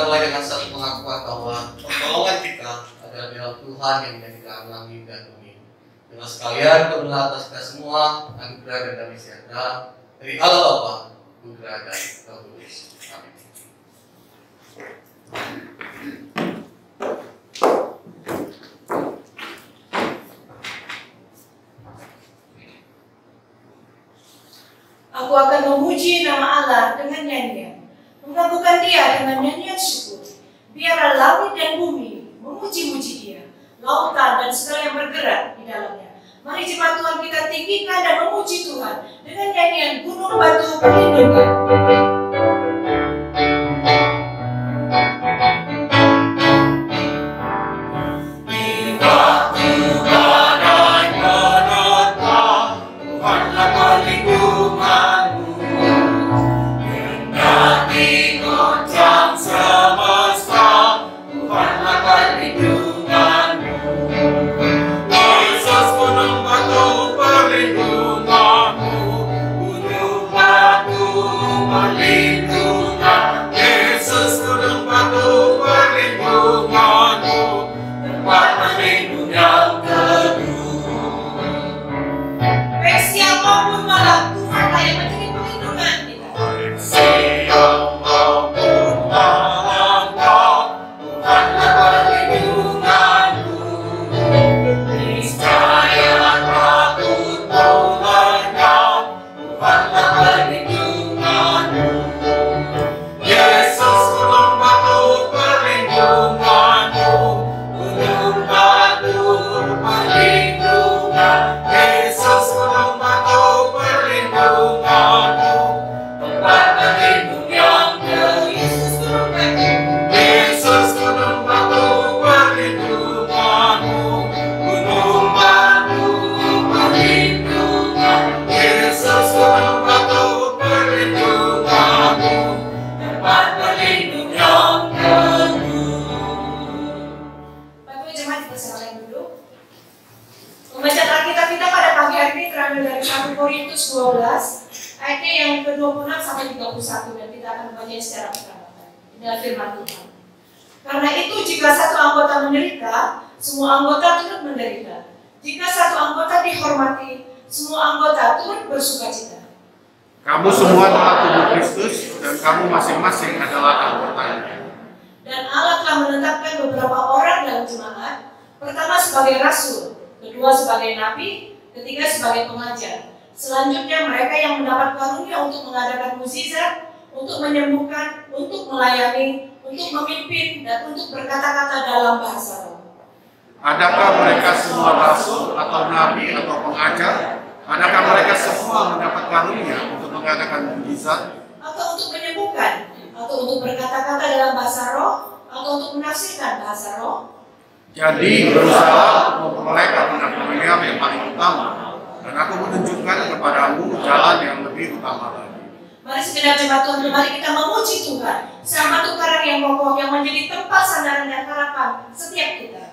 kita mulai dengan satu pengakuan bahwa pertolongan kita adalah dalam Tuhan yang menjadikan langit dan bumi. Dengan sekalian berdoa atas kita semua, anugerah dan damai sejahtera dari Allah Bapa, Putra dan Roh Kudus. Amin. Aku akan memuji nama Allah dengan nyanyian, mengagungkan Dia dengan nyanyian syukur. Biarlah langit dan bumi memuji-muji Dia, lautan dan segala yang bergerak di dalamnya. Mari jemaat Tuhan kita tinggikan dan memuji Tuhan dengan nyanyian Gunung Batu Perlindungan. Kamu semua telah tubuh Kristus dan kamu masing-masing adalah anggotanya. Dan Allah telah menetapkan beberapa orang dalam jemaat, pertama sebagai rasul, kedua sebagai nabi, ketiga sebagai pengajar. Selanjutnya mereka yang mendapat karunia untuk mengadakan mukjizat, untuk menyembuhkan, untuk melayani, untuk memimpin, dan untuk berkata-kata dalam bahasa roh. Adakah mereka semua rasul atau nabi atau pengajar? Adakah mereka semua mendapat karunia untuk mengadakan mukjizat, atau untuk menyembuhkan, atau untuk berkata-kata dalam bahasa roh, atau untuk menafsirkan bahasa roh? Jadi berusaha memperoleh karunia yang paling utama, dan aku menunjukkan kepadamu jalan yang lebih utama lagi. Mari segenap jemaat Tuhan, mari kita memuji Tuhan, Sang Batu Karang yang kokoh yang menjadi tempat sandaran dan harapan setiap kita.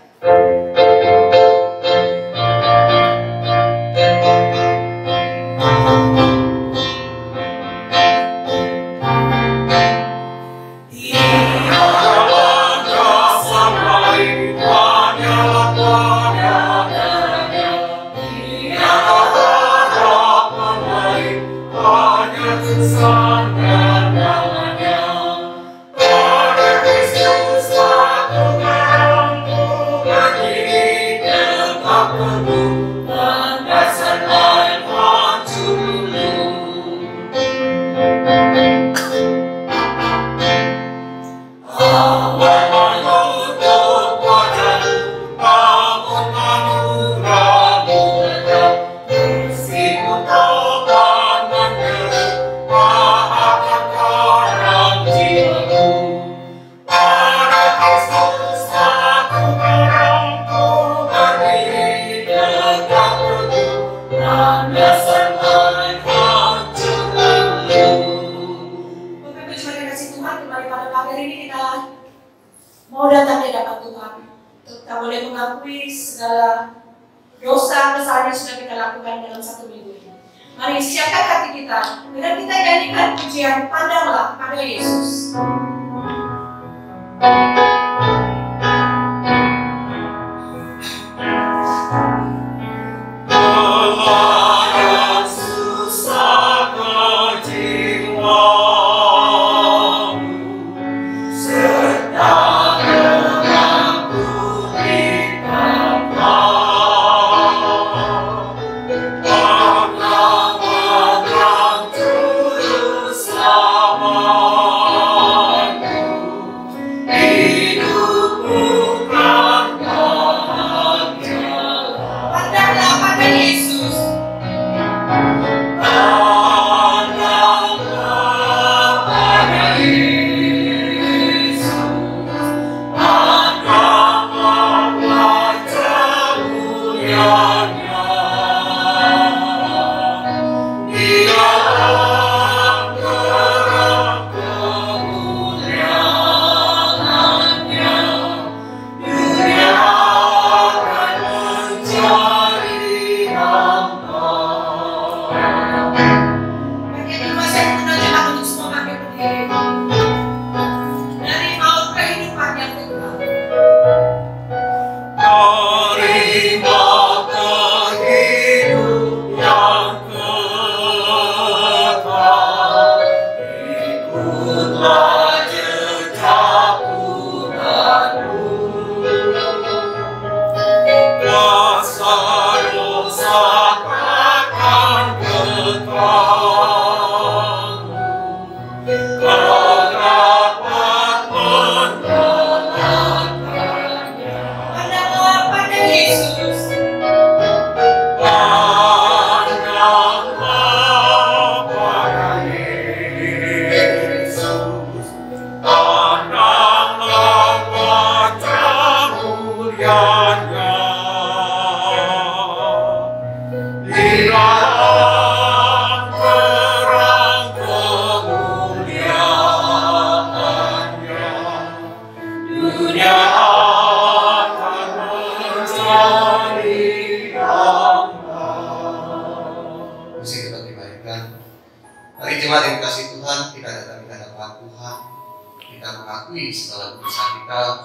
kita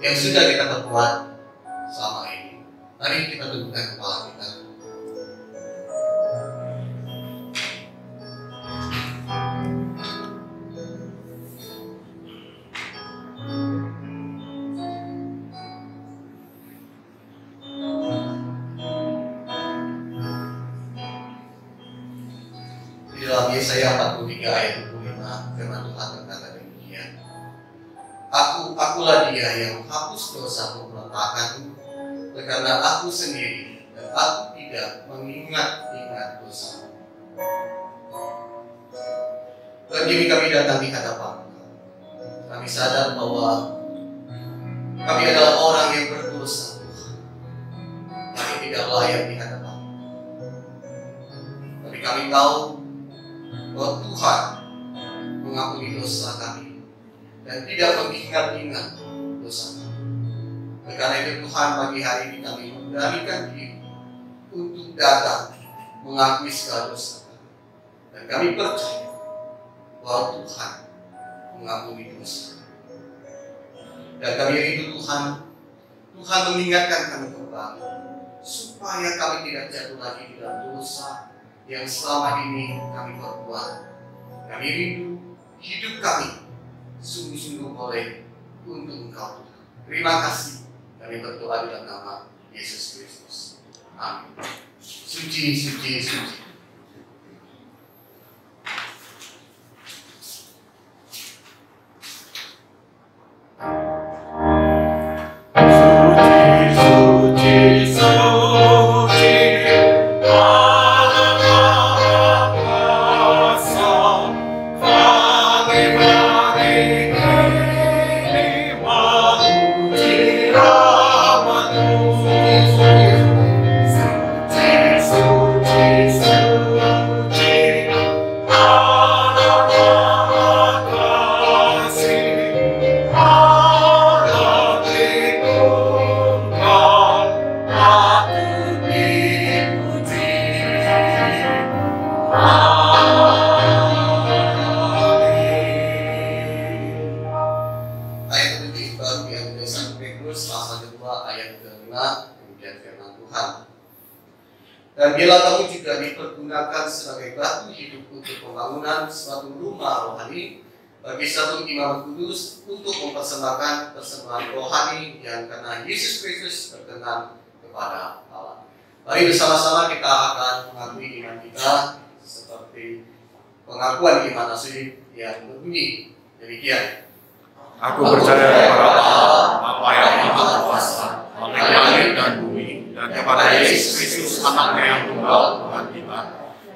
yang sudah kita perbuat selama ini. Mari kita tundukkan kepala kita. Di dalam Yesaya 43 ayat 25 firman Tuhan berkata demikian. Akulah dia yang menghapus dosa pemberontakanmu, karena aku sendiri dan aku tidak mengingat-ingat dosa. Berdiri kami datang di hadapan kami sadar bahwa kami adalah orang yang berdosa, kami tidak layak di hadapan. Tapi kami tahu bahwa Tuhan mengampuni dosa kami dan tidak mengingat-ingat dosa kami. Karena itu Tuhan pagi hari ini kami memberanikan diri untuk datang mengakui segala dosa kami. Dan kami percaya bahwa Tuhan mengampuni dosa. Dan kami rindu Tuhan mengingatkan kami kembali supaya kami tidak jatuh lagi di dalam dosa yang selama ini kami perbuat. Kami rindu hidup kami sungguh-sungguh boleh untuk Engkau Tuhan. Terima kasih. Kami berdoa dalam nama Yesus Kristus. Amin. Suci, suci, suci. Dan biarlah kamu juga dipergunakan sebagai batu hidup untuk pembangunan suatu rumah rohani bagi satu imam kudus untuk mempersembahkan persembahan rohani yang karena Yesus Kristus berkenan kepada Allah. Mari bersama-sama kita akan mengakui iman kita seperti pengakuan iman asli yang berbunyi demikian. Aku percaya kepada Allah, Bapa yang Maha Kuasa, langit dan bumi, dan kepada Yesus Kristus, Anaknya yang tunggal, Tuhan kita,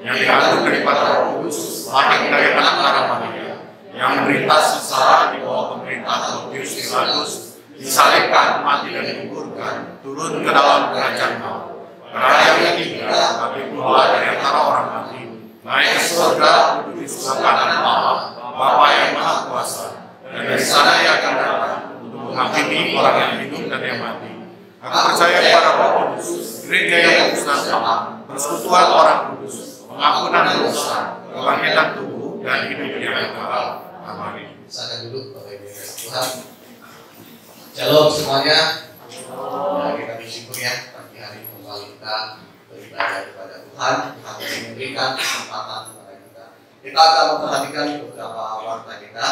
yang diatur daripada Roh Kudus, lahir dari anak darah Maria, yang menderita sengsara di bawah pemerintah Pontius Pilatus, disalibkan, mati dan dikuburkan, turun ke dalam kerajaan maut. Pada hari yang ketiga, bangkit pula dari antara orang mati, naik ke surga, duduk di sebelah kanan Allah, Bapa yang Maha Kuasa. Dan dari sana ia akan datang untuk menghakimi orang yang hidup dan yang mati. Aku percaya kepada Roh Kudus, gereja yang kudus dan sama, persekutuan orang kudus, pengampunan dosa, kebangkitan tubuh, dan hidup yang kekal. Amin. Silakan duduk Bapak Ibu Tuhan. Shalom semuanya. Ya, kita bersyukur ya pagi hari kembali kita beribadah kepada Tuhan. Tuhan masih memberikan kesempatan kepada kita. Kita akan memperhatikan beberapa warta kita.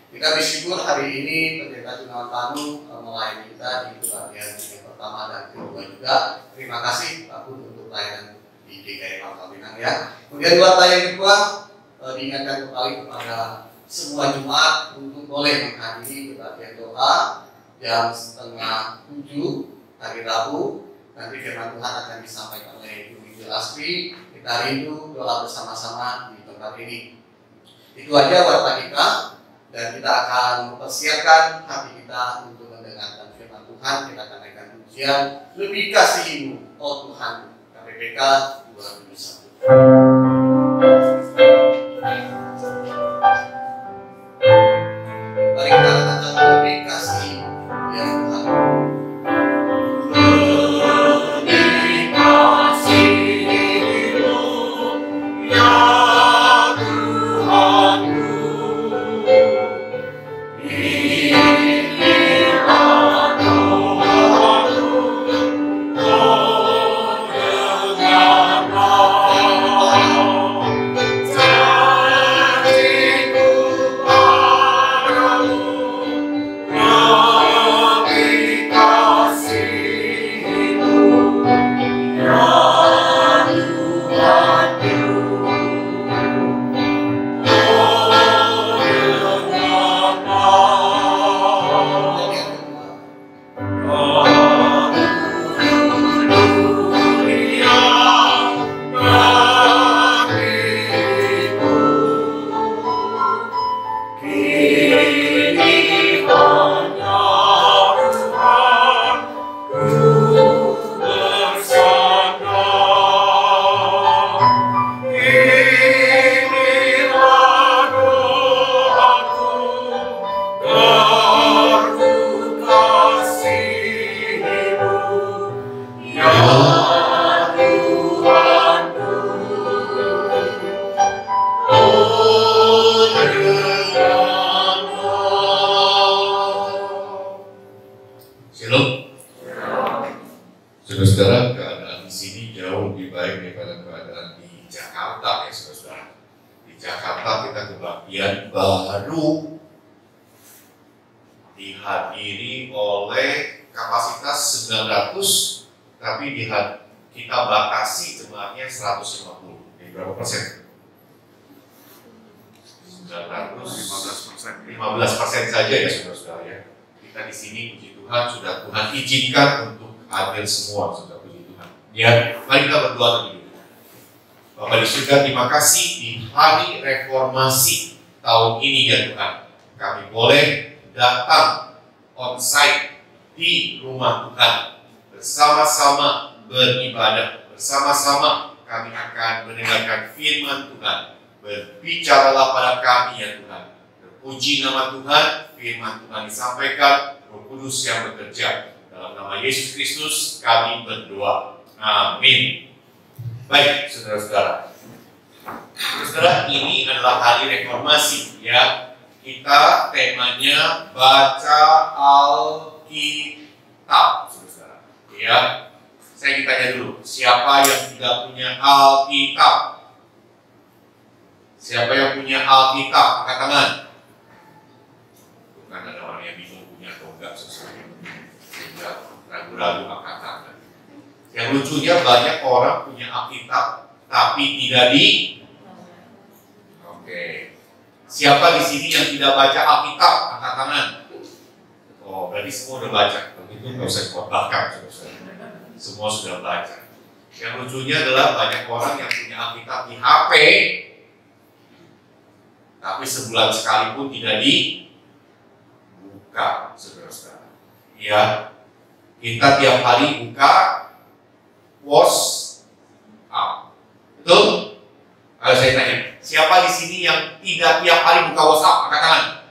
Kita bersyukur hari ini Pendeta Tunawan Tanu melayani kita di bagian yang pertama dan kedua juga. Terima kasih Pak Bud untuk pelayanan di DKI Pangkal Pinang ya. Kemudian warta yang kedua diingatkan kembali kepada semua Jumat untuk boleh menghadiri bagian doa jam 6:30 hari Rabu. Nanti firman Tuhan akan disampaikan oleh Ibu Minggu Asri. Kita rindu doa bersama-sama di tempat ini. Itu aja warta kita. Dan kita akan mempersiapkan hati kita untuk mendengarkan firman Tuhan. Kita akan naikkan pujian Lebih Kasih-Mu, Oh Tuhan, KPPK 2021. Mari kita katakan lebih kasih yang Tuhan. Lebih kasih-Mu ya Tuhanku. Saudara-saudara, keadaan di sini jauh lebih baik daripada keadaan di Jakarta ya saudara. Di Jakarta kita kebaktian baru dihadiri oleh kapasitas 900, tapi kita batasi jemaatnya 150. Jadi berapa persen? 15% saja ya saudara-saudara ya. Kita di sini puji Tuhan sudah Tuhan izinkan untuk hadir semua, sudah puji Tuhan. Ya, mari kita berdoa terlebih dulu. Bapa di surga, terima kasih di hari reformasi tahun ini ya Tuhan. Kami boleh datang on-site di rumah Tuhan, bersama-sama beribadah, bersama-sama kami akan mendengarkan firman Tuhan. Berbicaralah pada kami ya Tuhan. Terpuji nama Tuhan, firman Tuhan disampaikan, Roh Kudus yang bekerja. Dalam nama Yesus Kristus kami berdoa. Amin. Baik, saudara-saudara. Saudara, ini adalah hari reformasi ya. Kita temanya baca Alkitab, saudara. Ya. Saya ditanya dulu, siapa yang tidak punya Alkitab? Siapa yang punya Alkitab? Angkat tangan. Bukan ada orang yang bingung punya atau enggak sesuai. Sehingga ragu-ragu angkat tangan. Yang lucunya banyak orang punya Alkitab tapi tidak di. Oke. Siapa di sini yang tidak baca Alkitab? Angkat tangan. Oh, berarti semua udah baca. Begitu nggak usah dikotakkan. Semua sudah baca. Yang lucunya adalah banyak orang yang punya Alkitab di HP, tapi sebulan sekali pun tidak dibuka, saudara-saudara. Ya, kita tiap hari buka WhatsApp, betul? Kalau saya tanya, siapa di sini yang tidak tiap hari buka WhatsApp? Angkat tangan.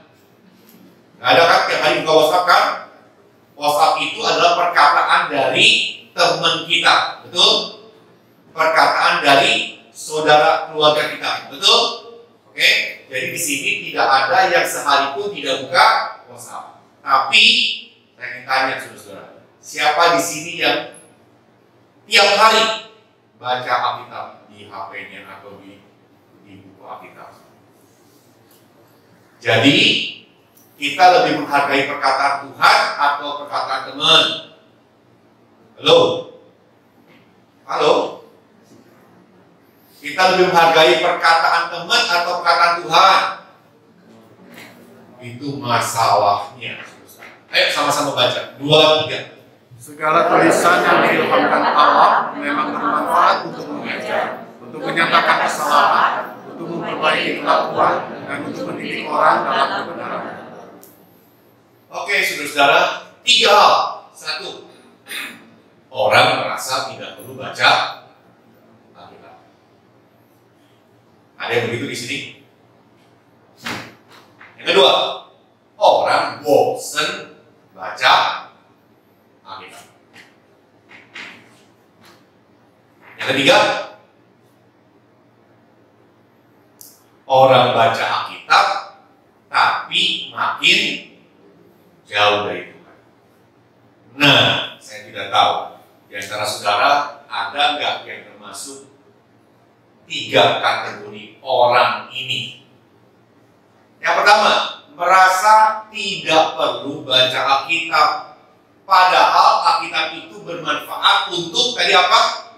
Nggak ada kan tiap hari buka WhatsApp kan? WhatsApp itu adalah perkataan dari teman kita, betul? Perkataan dari saudara keluarga kita, betul? Oke, jadi di sini tidak ada yang sehari pun tidak buka WhatsApp. Tapi saya ingin tanya saudara-saudara, siapa di sini yang tiap hari baca Alkitab di HP-nya atau di buku Alkitab? Jadi kita lebih menghargai perkataan Tuhan atau perkataan teman? Halo? Halo? Kita lebih menghargai perkataan teman atau perkataan Tuhan? Itu masalahnya. Ayo sama-sama baca. 2, 3. Segala tulisan yang diilhamkan Allah memang bermanfaat untuk mengajar, untuk menyatakan kesalahan, untuk memperbaiki kelakuan, dan untuk mendidik orang dalam kebenaran. Oke, saudara-saudara, 3 hal. 1. Orang merasa tidak perlu baca Alkitab. Ada yang begitu di sini? Yang kedua, orang bosan baca Alkitab. Yang ketiga, orang baca Alkitab tapi makin jauh dari Tuhan. Nah, saya tidak tahu di antara saudara ada nggak yang termasuk 3 kategori orang ini. Yang pertama, merasa tidak perlu baca Alkitab, padahal Alkitab itu bermanfaat untuk tadi apa?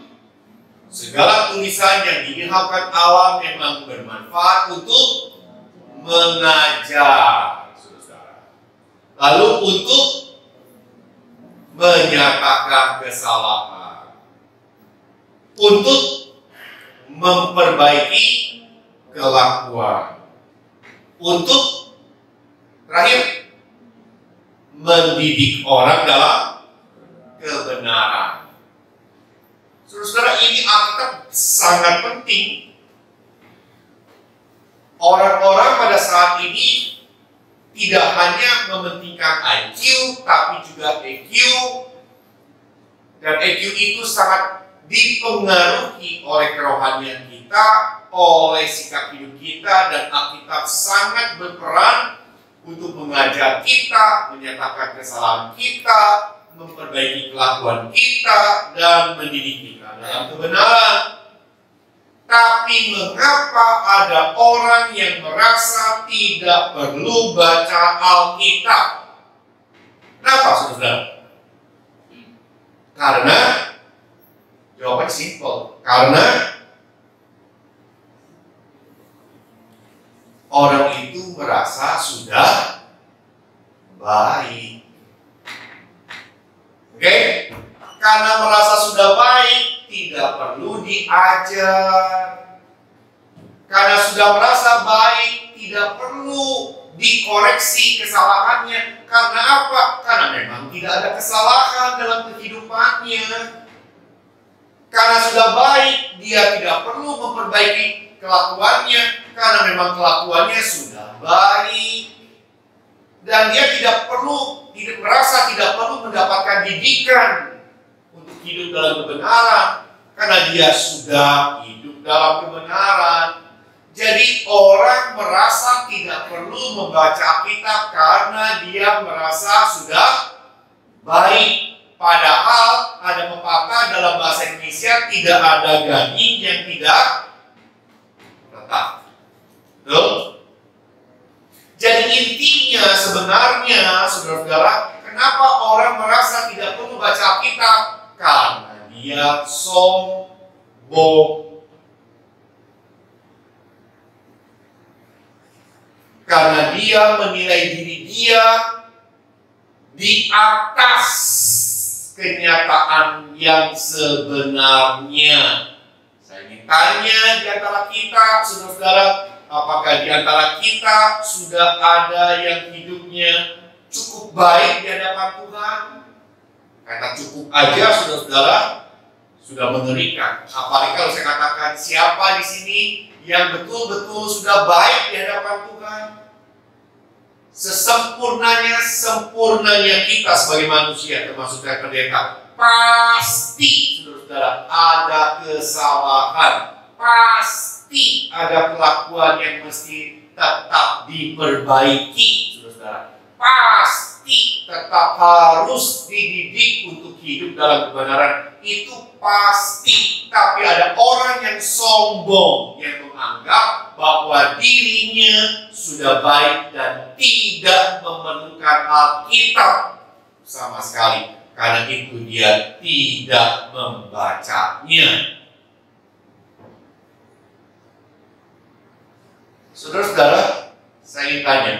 Segala tulisan yang diilhamkan Allah memang bermanfaat untuk mengajar, saudara. Lalu untuk menyatakan kesalahan, untuk memperbaiki kelakuan, untuk terakhir mendidik orang dalam kebenaran. Saudara, ini Alkitab sangat penting. Orang-orang pada saat ini tidak hanya mementingkan IQ, tapi juga EQ. Dan EQ itu sangat dipengaruhi oleh kerohanian kita, oleh sikap hidup kita, dan Alkitab sangat berperan untuk mengajar kita, menyatakan kesalahan kita, memperbaiki kelakuan kita dan mendidik kita dalam kebenaran. Tapi mengapa ada orang yang merasa tidak perlu baca Alkitab? Kenapa, saudara? Karena jawabannya simpel. Karena orang itu merasa sudah baik. Oke? Karena merasa sudah baik, tidak perlu diajar. Karena sudah merasa baik, tidak perlu dikoreksi kesalahannya. Karena apa? Karena memang tidak ada kesalahan dalam kehidupannya. Karena sudah baik, dia tidak perlu memperbaiki kelakuannya. Karena memang kelakuannya sudah baik. Dan dia merasa tidak perlu mendapatkan didikan untuk hidup dalam kebenaran. Karena dia sudah hidup dalam kebenaran. Jadi orang merasa tidak perlu membaca Alkitab karena dia merasa sudah baik. Padahal ada pepatah dalam bahasa Indonesia, tidak ada gading yang tidak retak. Betul? Jadi intinya sebenarnya, saudara-saudara, kenapa orang merasa tidak perlu baca Alkitab? Karena dia sombong. Karena dia menilai diri dia di atas kenyataan yang sebenarnya. Saya ingin tanya di antara kita, saudara-saudara, apakah di antara kita sudah ada yang hidupnya cukup baik di hadapan Tuhan? Kata cukup aja, saudara-saudara, sudah mengerikan. Apalagi kalau saya katakan siapa di sini yang betul-betul sudah baik di hadapan Tuhan? Sempurnanya kita sebagai manusia, termasuk saya pendeta, pasti, saudara-saudara, ada kesalahan. Pasti ada kelakuan yang mesti tetap diperbaiki, saudara-saudara. Pasti tetap harus dididik untuk hidup dalam kebenaran. Itu pasti. Tapi ada orang yang sombong, yang menganggap bahwa dirinya sudah baik dan tidak memerlukan Alkitab sama sekali. Karena itu dia tidak membacanya. Saudara-saudara, saya ingin tanya,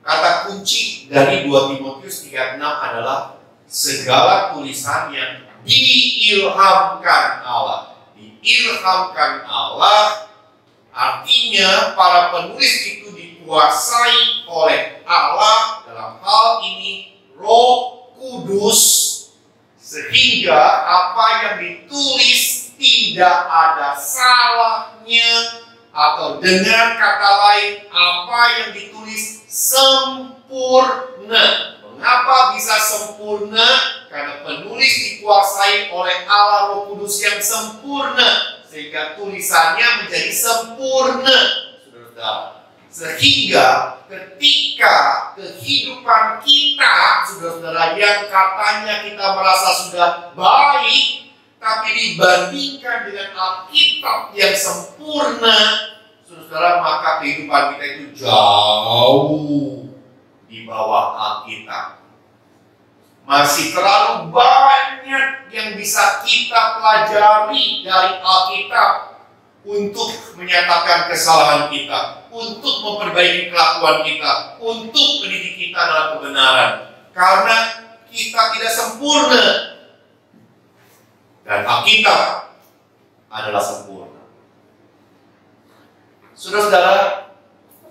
kata kunci dari 2 Timotius 3:6 adalah segala tulisan yang diilhamkan Allah. Diilhamkan Allah artinya para penulis itu dikuasai oleh Allah, dalam hal ini Roh Kudus, sehingga apa yang ditulis tidak ada salahnya. Atau dengan kata lain, apa yang ditulis sempurna. Mengapa bisa sempurna? Karena penulis dikuasai oleh Allah Roh Kudus yang sempurna, sehingga tulisannya menjadi sempurna, saudara-saudara. Sehingga ketika kehidupan kita, saudara-saudara, yang katanya kita merasa sudah baik, tapi dibandingkan dengan Alkitab yang sempurna, saudara, maka kehidupan kita itu jauh di bawah Alkitab. Masih terlalu banyak yang bisa kita pelajari dari Alkitab untuk menyatakan kesalahan kita, untuk memperbaiki kelakuan kita, untuk mendidik kita dalam kebenaran. Karena kita tidak sempurna. Dan Alkitab adalah sempurna. Saudara-saudara,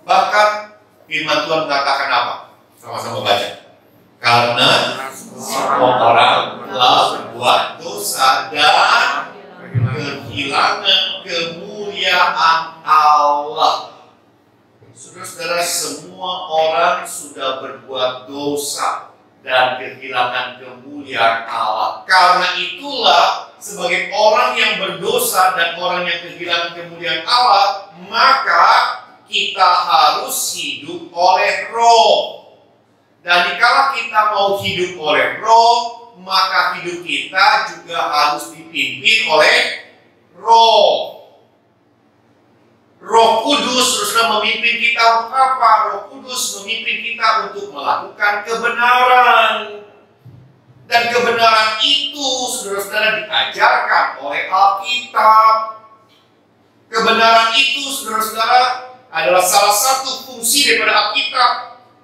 bahkan firman Tuhan mengatakan apa? Sama-sama baca. Karena semua orang telah berbuat dosa dan kehilangan kemuliaan Allah. Saudara-saudara, semua orang sudah berbuat dosa dan kehilangan kemuliaan Allah. Karena itulah, sebagai orang yang berdosa dan orang yang kehilangan kemuliaan Allah, maka kita harus hidup oleh Roh. Dan dikala kita mau hidup oleh Roh, maka hidup kita juga harus dipimpin oleh Roh. Roh Kudus saudara memimpin kita untuk apa? Roh Kudus memimpin kita untuk melakukan kebenaran. Dan kebenaran itu saudara-saudara diajarkan oleh Alkitab. Kebenaran itu saudara-saudara adalah salah satu fungsi daripada Alkitab,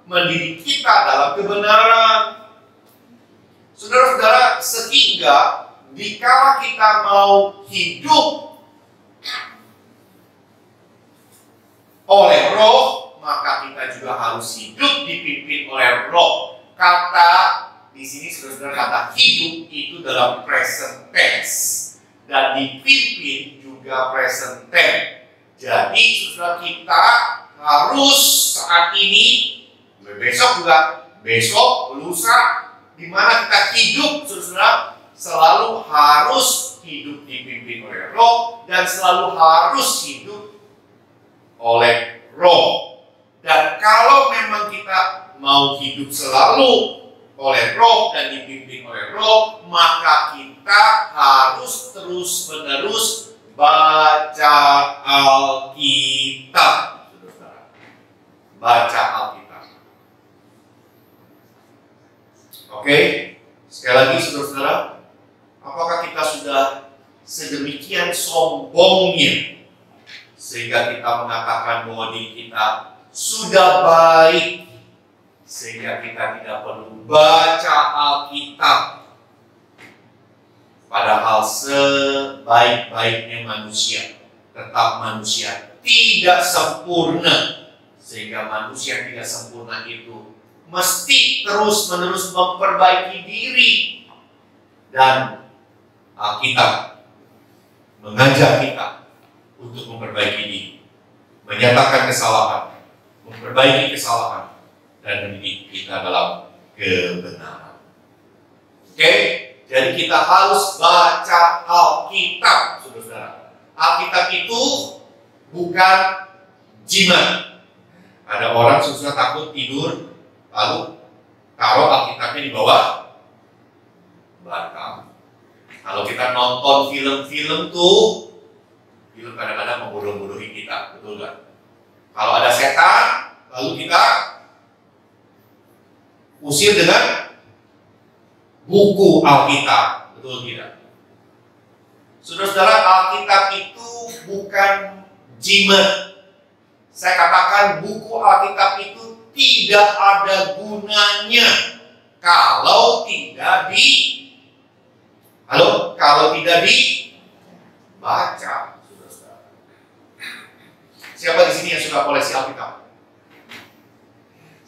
mendidik kita dalam kebenaran. Saudara-saudara, sehingga dikala kita mau hidup oleh Roh, maka kita juga harus hidup dipimpin oleh Roh. Kata di sini saudara-saudara, kata hidup itu dalam present tense dan dipimpin juga present tense. Jadi saudara, kita harus saat ini, besok juga, besok, lusa, di mana kita hidup saudara, selalu harus hidup dipimpin oleh Roh dan selalu harus hidup oleh Roh. Dan kalau memang kita mau hidup selalu oleh Roh dan dipimpin oleh Roh, maka kita harus terus-menerus baca Alkitab. Baca Alkitab. Oke, sekali lagi saudara-saudara, apakah kita sudah sedemikian sombongnya sehingga kita mengatakan bahwa diri kita sudah baik, sehingga kita tidak perlu baca Alkitab? Padahal sebaik-baiknya manusia, tetap manusia tidak sempurna. Sehingga manusia tidak sempurna itu mesti terus-menerus memperbaiki diri. Dan Alkitab mengajak kita untuk memperbaiki diri, menyatakan kesalahan, memperbaiki kesalahan, dan mendidik kita dalam kebenaran. Oke, jadi kita harus baca Alkitab, saudara-saudara. Alkitab itu bukan jimat. Ada orang susah takut tidur, lalu taruh Alkitabnya di bawah bantal. Kalau kita nonton film-film tuh, film kadang-kadang membodoh-bodohi kita, betul nggak? Kalau ada setan, lalu kita usir dengan buku Alkitab, betul tidak? Saudara-saudara, Alkitab itu bukan jimat. Saya katakan buku Alkitab itu tidak ada gunanya kalau tidak dibaca. Saudara-saudara, siapa di sini yang suka koleksi Alkitab?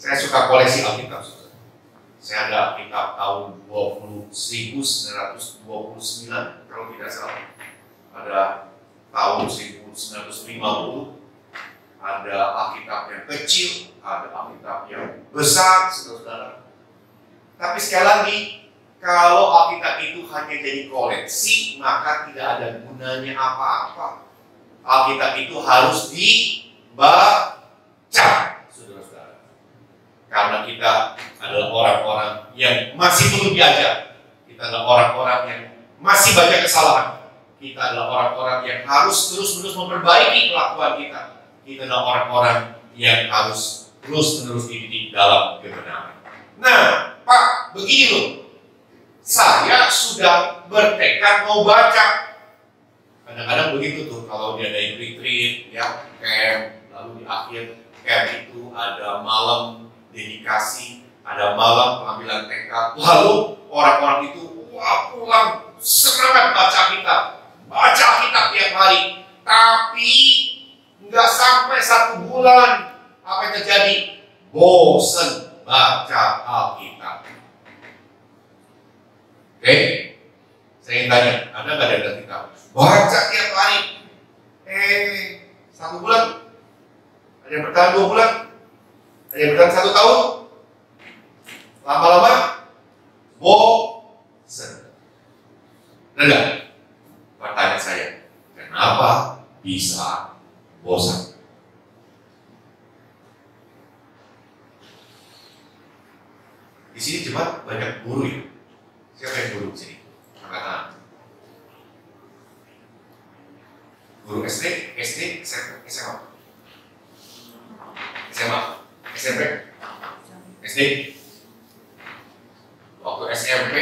Saya suka koleksi Alkitab. Saya ada Alkitab tahun 1929 kalau tidak salah. Ada tahun 1950. Ada Alkitab yang kecil, ada Alkitab yang besar, saudara-saudara. Tapi sekali lagi, kalau Alkitab itu hanya jadi koleksi, maka tidak ada gunanya apa-apa. Alkitab itu harus dibaca, saudara-saudara. Karena kita adalah orang-orang yang masih perlu diajar. Kita adalah orang-orang yang masih banyak kesalahan. Kita adalah orang-orang yang harus terus-menerus memperbaiki kelakuan kita. Kita adalah orang-orang yang harus terus-menerus dididik dalam kebenaran. Nah, Pak, begini loh. Saya sudah bertekad mau baca. Kadang-kadang begitu tuh, kalau dia ada retreat, ya, camp, lalu di akhir camp itu ada malam dedikasi, ada malam pengambilan tekad. Lalu orang-orang itu, wah, pulang semangat baca kitab tiap hari. Tapi nggak sampai 1 bulan, apa yang terjadi? Bosen baca Alkitab. Oke, saya ingin tanya, Anda nggak ada Alkitab? Baca tiap hari. 1 bulan? Ada yang bertahan 2 bulan? Ada yang bertahan 1 tahun? Lama-lama bosen. Enggak? Pertanyaan saya, kenapa bisa bosan? Di sini cuma banyak guru ya. Siapa yang guru di sini? Angkat tangan. Guru SD, SMP, SMA, SMP, SD. Waktu SMP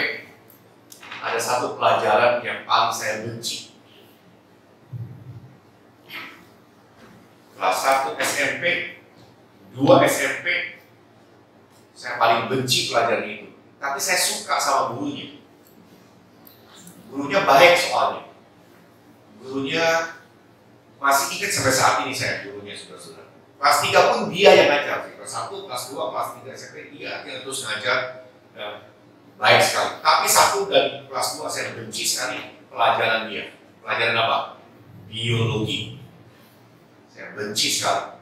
ada satu pelajaran yang paling saya benci. Kelas 1 SMP, 2 SMP, saya paling benci pelajaran itu. Tapi saya suka sama gurunya. Gurunya baik soalnya. Gurunya masih ingat sampai saat ini saya gurunya saudara-saudara. Kelas 3 pun dia yang ngajar. Kelas 1, kelas 2, kelas 3 SMP dia yang terus ngajar. Baik sekali. Tapi 1 dan kelas 2 saya benci sekali pelajaran dia. Pelajaran apa? Biologi. Saya benci sekali.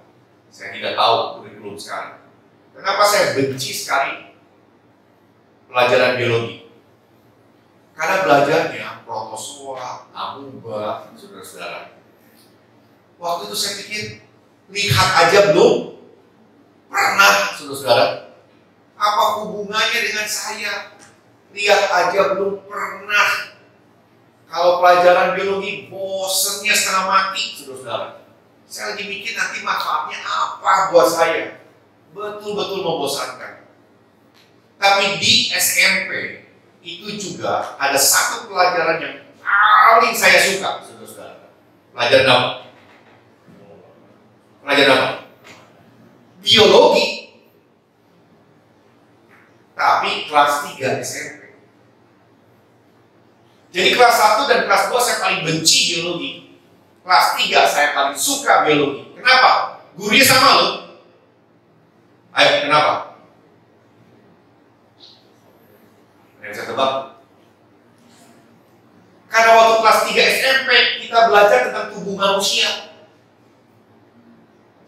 Saya tidak tahu kurikulum sekarang. Kenapa saya benci sekali pelajaran biologi? Karena belajarnya protozoa, amuba, saudara-saudara. Waktu itu saya pikir, lihat aja belum pernah, saudara-saudara. Apa hubungannya dengan saya? Lihat aja belum pernah. Kalau pelajaran biologi bosennya setengah mati, saudara-saudara. Saya lagi mikir nanti manfaatnya apa buat saya. Betul-betul membosankan. Tapi di SMP itu juga ada satu pelajaran yang paling saya suka, saudara-saudara. Pelajaran apa? Pelajaran apa? Biologi. Tapi kelas 3 SMP. Jadi kelas 1 dan kelas 2 saya paling benci biologi. Kelas 3 saya paling suka biologi. Kenapa? Gurunya sama loh. Ayo, kenapa? Yang saya tebak. Karena waktu kelas 3 SMP kita belajar tentang tubuh manusia.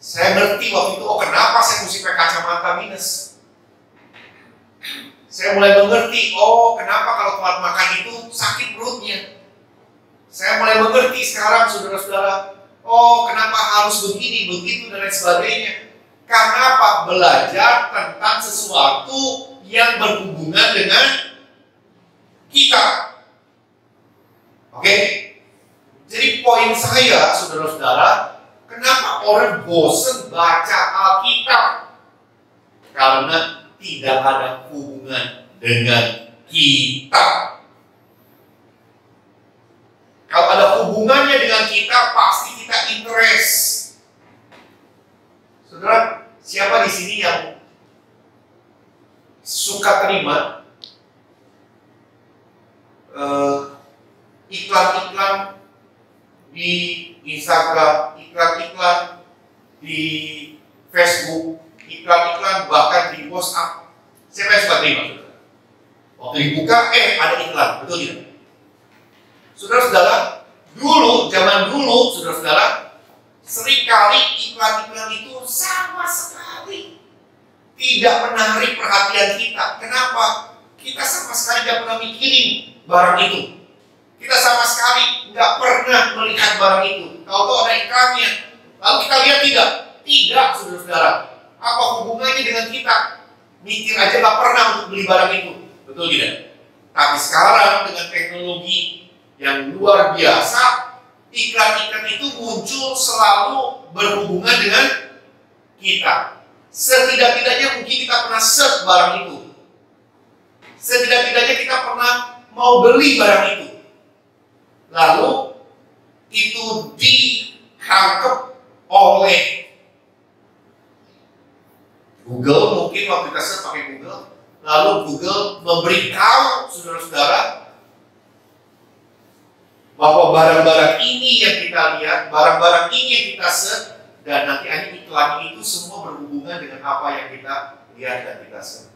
Saya ngerti waktu itu, oh kenapa saya mesti pakai kacamata minus. Saya mulai mengerti, oh kenapa kalau telat makan itu sakit perutnya. Saya mulai mengerti sekarang saudara-saudara, oh kenapa harus begini, begitu dan lain sebagainya. Karena apa? Belajar tentang sesuatu yang berhubungan dengan kita. Oke? Jadi poin saya, saudara-saudara, kenapa orang bosan baca Alkitab? Karena tidak ada hubungan dengan kita. Kalau ada hubungannya dengan kita, pasti kita interest. Saudara, siapa di sini yang suka terima iklan-iklan di Instagram, iklan-iklan di Facebook, iklan-iklan bahkan di WhatsApp? Siapa yang suka terima, saudara? Waktu dibuka, ada iklan, betul tidak? Saudara-saudara, dulu, zaman dulu, saudara-saudara, seringkali iklan-iklan itu sama sekali tidak menarik perhatian kita. Kenapa? Kita sama sekali tidak pernah mikirin barang itu. Kita sama sekali nggak pernah melihat barang itu. Tahu-tahu ada iklannya, lalu kita lihat tidak? Tidak, saudara-saudara. Apa hubungannya dengan kita? Mikir aja nggak pernah untuk beli barang itu, betul tidak? Tapi sekarang dengan teknologi yang luar biasa, iklan-iklan itu muncul selalu berhubungan dengan kita. Setidak-tidaknya mungkin kita pernah search barang itu. Setidak-tidaknya kita pernah mau beli barang itu. Lalu itu ditangkap oleh Google, mungkin waktu kita search pakai Google, lalu Google memberitahu saudara-saudara bahwa barang-barang ini yang kita lihat, barang-barang ini yang kita search, dan nanti iklan itu semua berhubungan dengan apa yang kita lihat dan kita search.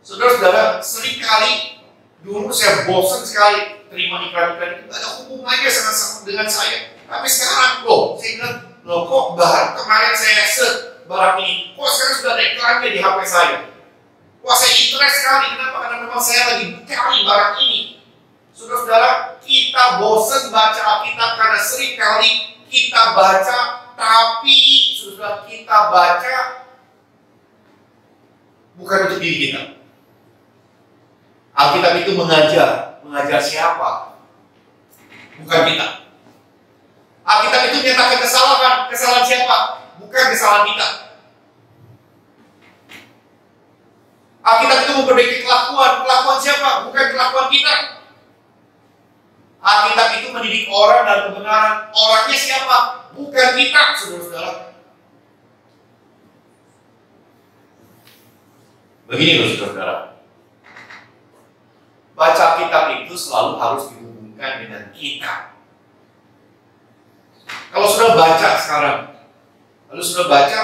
Saudara-saudara, seringkali dulu saya bosan sekali terima iklan-iklan itu, gak ada hubungannya sangat-sangat dengan saya. Tapi sekarang saya ingat, kok baru kemarin saya search barang ini, kok sekarang sudah ada iklannya di HP saya. Wah, saya interest sekali. Kenapa? Karena memang saya lagi cari barang ini. Saudara-saudara, kita bosan baca Alkitab karena sering kali kita baca, tapi saudara, kita baca bukan untuk diri kita. Alkitab itu mengajar. Mengajar siapa? Bukan kita. Alkitab itu menyatakan kesalahan. Kesalahan siapa? Bukan kesalahan kita. Alkitab itu memperbaiki kelakuan. Kelakuan siapa? Bukan kelakuan kita. Alkitab itu mendidik orang dalam kebenaran. Orangnya siapa? Bukan kita, saudara-saudara. Begini loh, saudara-saudara. Baca kitab itu selalu harus dihubungkan dengan kita. Kalau sudah baca sekarang, lalu sudah baca,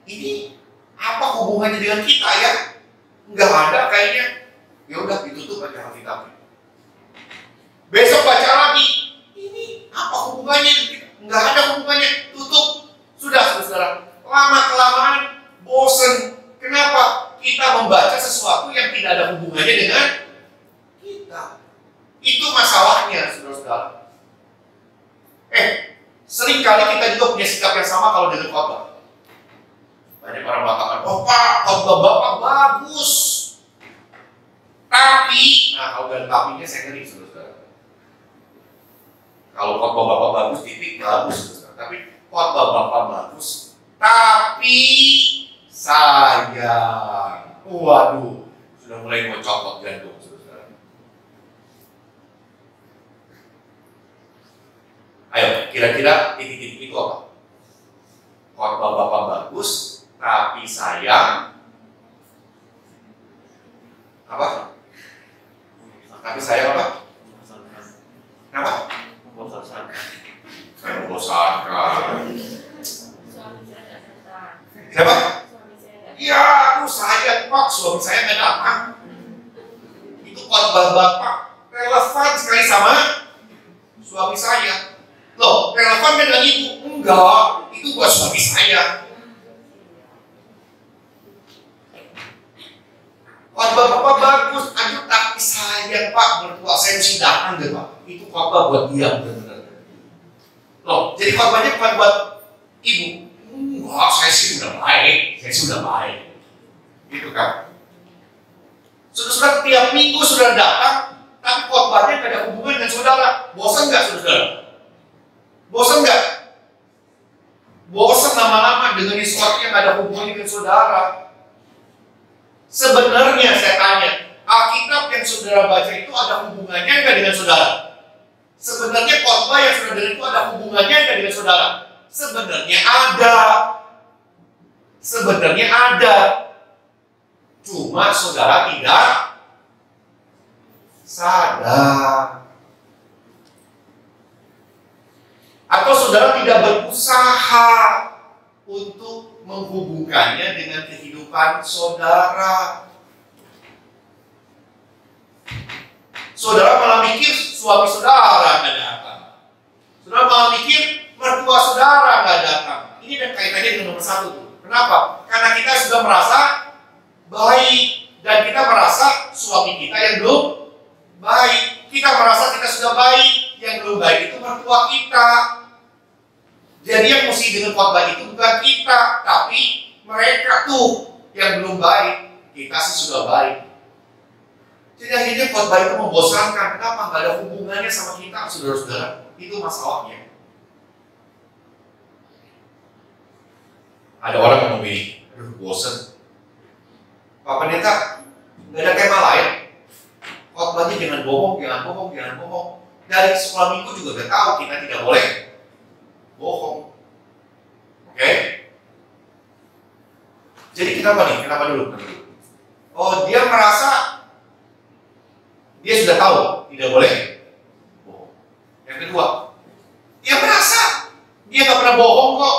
ini apa hubungannya dengan kita ya? Nggak ada kayaknya. Ya udah ditutup aja Alkitabnya. Besok baca lagi, ini apa hubungannya? Nggak ada hubungannya, tutup. Sudah, saudara. Lama kelamaan bosen. Kenapa? Kita membaca sesuatu yang tidak ada hubungannya dengan kita. Itu masalahnya, saudara-saudara. Seringkali kita juga punya sikap yang sama kalau dengan khotbah. Banyak orang mengatakan, oh Pak, khotbah Bapak bagus. Tapi, nah kalau dari tapinya saya ngeri, saudara-saudara. Kalau khotbah Bapak bagus, titik bagus, saudara. Tapi khotbah Bapak bagus, tapi sayang. Waduh, sudah mulai mau copot jantung, saudara. Ayo, kira-kira titik-titik itu apa? Khotbah Bapak bagus, tapi sayang. Apa? Tapi sayang apa? Kenapa? Membosankan. Siapa? Ya, aku sayang Pak, suami saya nggak datang. Itu khotbah Bapak relevan sekali sama suami saya. Loh, relevan dengan ibu? Enggak, itu buat suami saya. Khotbah Bapak bagus, aduh tapi sayang Pak, mertua saya mesti datang deh Pak. Itu khotbah buat dia benar-benar. Loh, jadi khotbahnya bukan buat ibu. Wah, saya sih udah baik, gitu kan? Saudara tiap minggu sudah datang, tapi khotbahnya tidak ada hubungan dengan saudara. Bosan nggak, saudara? Bosan nggak? Bosan lama-lama dengan sesuatu yang ada hubungannya dengan saudara. Sebenarnya saya tanya, Alkitab yang saudara baca itu ada hubungannya nggak dengan saudara? Sebenarnya khotbah yang saudara dengar itu ada hubungannya nggak dengan saudara? Sebenarnya ada. Sebenarnya ada. Cuma saudara tidak sadar. Atau saudara tidak berusaha untuk menghubungkannya dengan kehidupan saudara. Saudara malah mikir suami saudara nggak datang. Saudara malah mikir mertua saudara nggak datang. Ini dan kaitannya dengan nomor satu. Kenapa? Karena kita sudah merasa baik dan kita merasa suami kita yang belum baik. Kita merasa kita sudah baik, yang belum baik itu mertua kita. Jadi yang mesti dengan khotbah itu bukan kita, tapi mereka tuh yang belum baik. Kita sih sudah baik. Jadi akhirnya khotbah itu membosankan. Kenapa? Nggak ada hubungannya sama kita, saudara-saudara. Itu masalahnya. Ada orang yang memilih, aduh bosan. Pak Pendeta, nggak ada tema lain. Khotbahnya jangan bohong, jangan bohong, jangan bohong. Dari sekolah minggu juga udah tahu kita tidak boleh bohong. Oke? Jadi kenapa nih? Kenapa dulu? Oh, dia merasa dia sudah tahu tidak boleh bohong. Yang kedua, dia merasa dia nggak pernah bohong kok.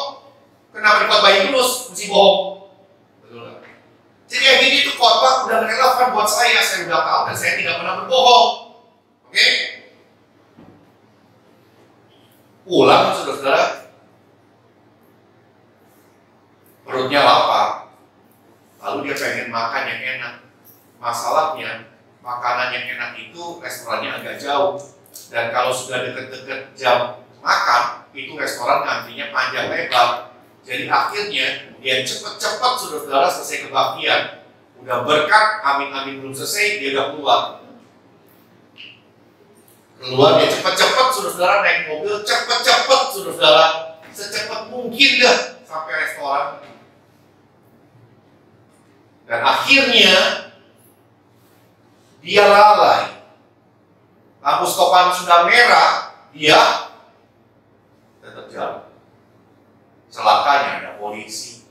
Kenapa dikhotbahin terus mesti bohong? Betul nggak? Jadi akhirnya itu khotbah udah relevan buat saya udah tahu dan saya tidak pernah berbohong. Oke? Pulang saudara-saudara, perutnya lapar, lalu dia pengen makan yang enak. Masalahnya makanan yang enak itu restorannya agak jauh, dan kalau sudah deket-deket jam makan itu restoran antrinya panjang lebar. Jadi akhirnya dia cepat-cepat saudara selesai kebaktian, Udah berkat, amin-amin belum selesai, dia udah keluar. Keluar dia cepet-cepet, saudara naik mobil, cepet-cepet, saudara, secepat mungkin dah sampai restoran. Dan akhirnya dia lalai. Lampu stopan sudah merah, dia tetap jalan. Celakanya ada polisi.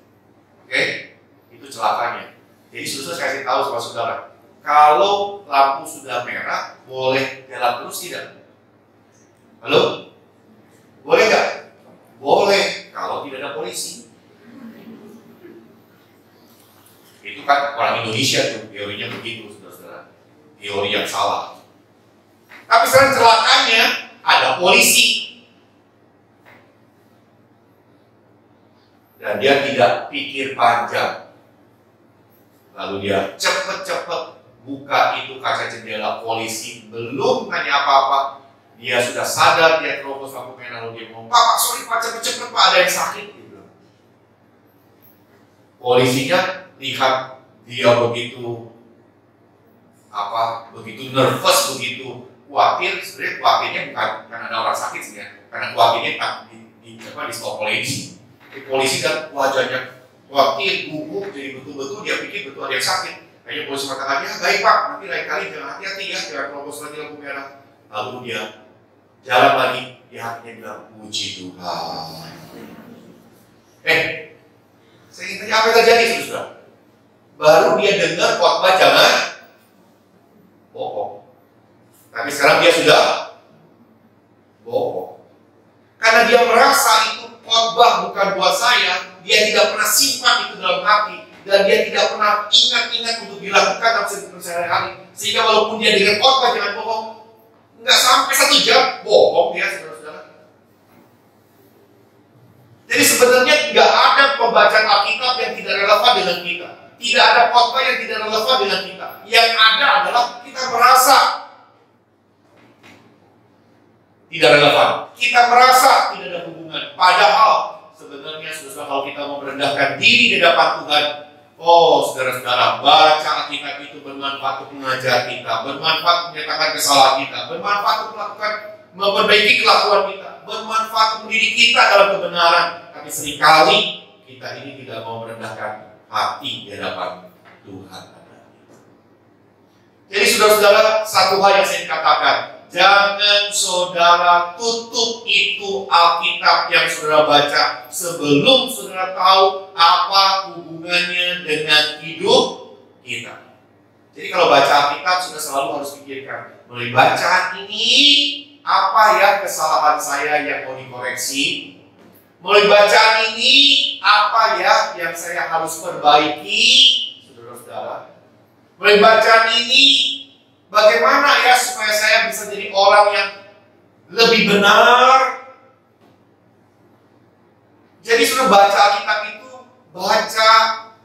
Oke? Itu celakanya. Jadi susah saya kasih tahu sama saudara. Kalau lampu sudah merah, boleh jalan terus tidak? Halo? Boleh nggak? Boleh, kalau tidak ada polisi. Itu kan orang Indonesia tuh, teorinya begitu, saudara-saudara. Teori yang salah. Tapi sekarang celakanya ada polisi. Dan dia tidak pikir panjang. Lalu dia cepet-cepet buka itu kaca jendela polisi, belum tanya apa-apa. Dia sudah sadar, dia terobos lampu merah, lalu dia ngomong, "Pak, sorry Pak, cepet-cepet Pak, ada yang sakit." Gitu. Polisinya lihat dia begitu begitu nervous, begitu khawatir. Sebenarnya khawatirnya bukan karena ada orang sakit sih ya, karena khawatirnya di stop polisi. Polisi kan wajahnya khawatir, gugup, jadi betul-betul dia pikir betul ada yang sakit. Hanya polisi mengatakan, "Ya baik Pak, nanti lain kali jangan hati-hati ya, jangan terobos lagi lampu merah." Lalu dia jalan lagi, di hatinya bilang, "Puji Tuhan." Saya ingin tanya apa yang terjadi, saudara? Baru dia dengar khotbah jangan bohong. Tapi sekarang dia sudah bohong. Karena dia merasa itu khotbah bukan buat saya, dia tidak pernah simpan itu dalam hati, dan dia tidak pernah ingat-ingat untuk dilakukan dalam kehidupan sehari-hari. Sehingga walaupun dia dengar khotbah jangan bohong, nggak sampai 1 jam bohong dia, saudara-saudara. Jadi sebenarnya nggak ada pembacaan Alkitab yang tidak relevan dengan kita. Tidak ada khotbah yang tidak relevan dengan kita. Yang ada adalah kita merasa tidak relevan. Kita merasa tidak ada hubungan. Padahal sebenarnya saudara, kalau kita mau merendahkan diri di hadapan Tuhan, saudara-saudara, baca Alkitab itu bermanfaat untuk mengajar kita, bermanfaat menyatakan kesalahan kita, bermanfaat untuk memperbaiki kelakuan kita, bermanfaat untuk mendidik kita dalam kebenaran. Tapi seringkali kita ini tidak mau merendahkan hati di hadapan Tuhan. Jadi saudara-saudara, satu hal yang saya katakan, jangan saudara tutup itu Alkitab yang saudara baca sebelum saudara tahu apa hubungannya dengan hidup kita. Jadi kalau baca Alkitab sudah selalu harus pikirkan, melalui bacaan ini apa ya kesalahan saya yang mau dikoreksi? Melalui bacaan ini apa ya yang saya harus perbaiki, saudara-saudara? Melalui bacaan ini bagaimana ya supaya saya bisa jadi orang yang lebih benar? Jadi sudah baca Alkitab itu, baca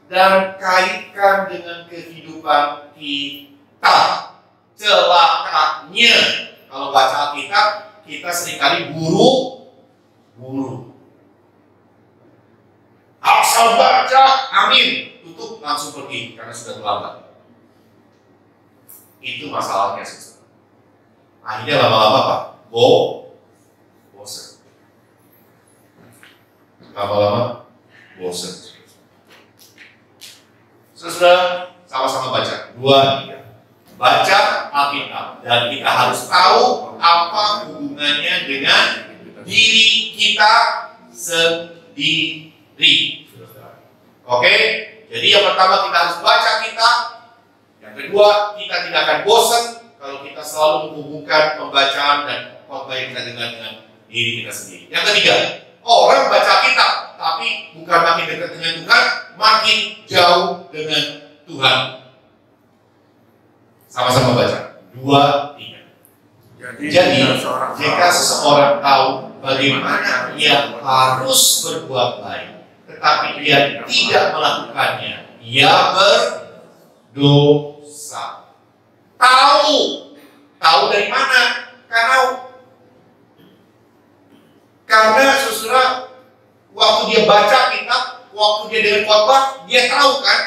dan kaitkan dengan kehidupan kita. Celakanya kalau baca Alkitab, kita seringkali buru-buru. Asal baca, amin, tutup langsung pergi karena sudah terlambat. Itu masalahnya, saudara. Akhirnya lama-lama apa? Bosan. Lama-lama bosan. Saudara, sama-sama baca. 2, 3. Baca Alkitab dan kita harus tahu apa hubungannya dengan diri kita sendiri. Oke? Jadi yang pertama kita harus baca Kitab. Yang kedua, kita tidak akan bosan kalau kita selalu menghubungkan pembacaan dan khotbah yang kita dengar dengan diri kita sendiri. Yang ketiga, orang baca Kitab tapi bukan makin dekat dengan Tuhan, makin jauh dengan Tuhan. Sama-sama baca. 2, 3. Jadi jika seseorang tahu bagaimana ia harus berbuat baik, tetapi ia tidak melakukannya, ia berdosa. Tahu dari mana? Karena saudara, waktu dia baca Kitab, waktu dia dengar khotbah, dia tahu kan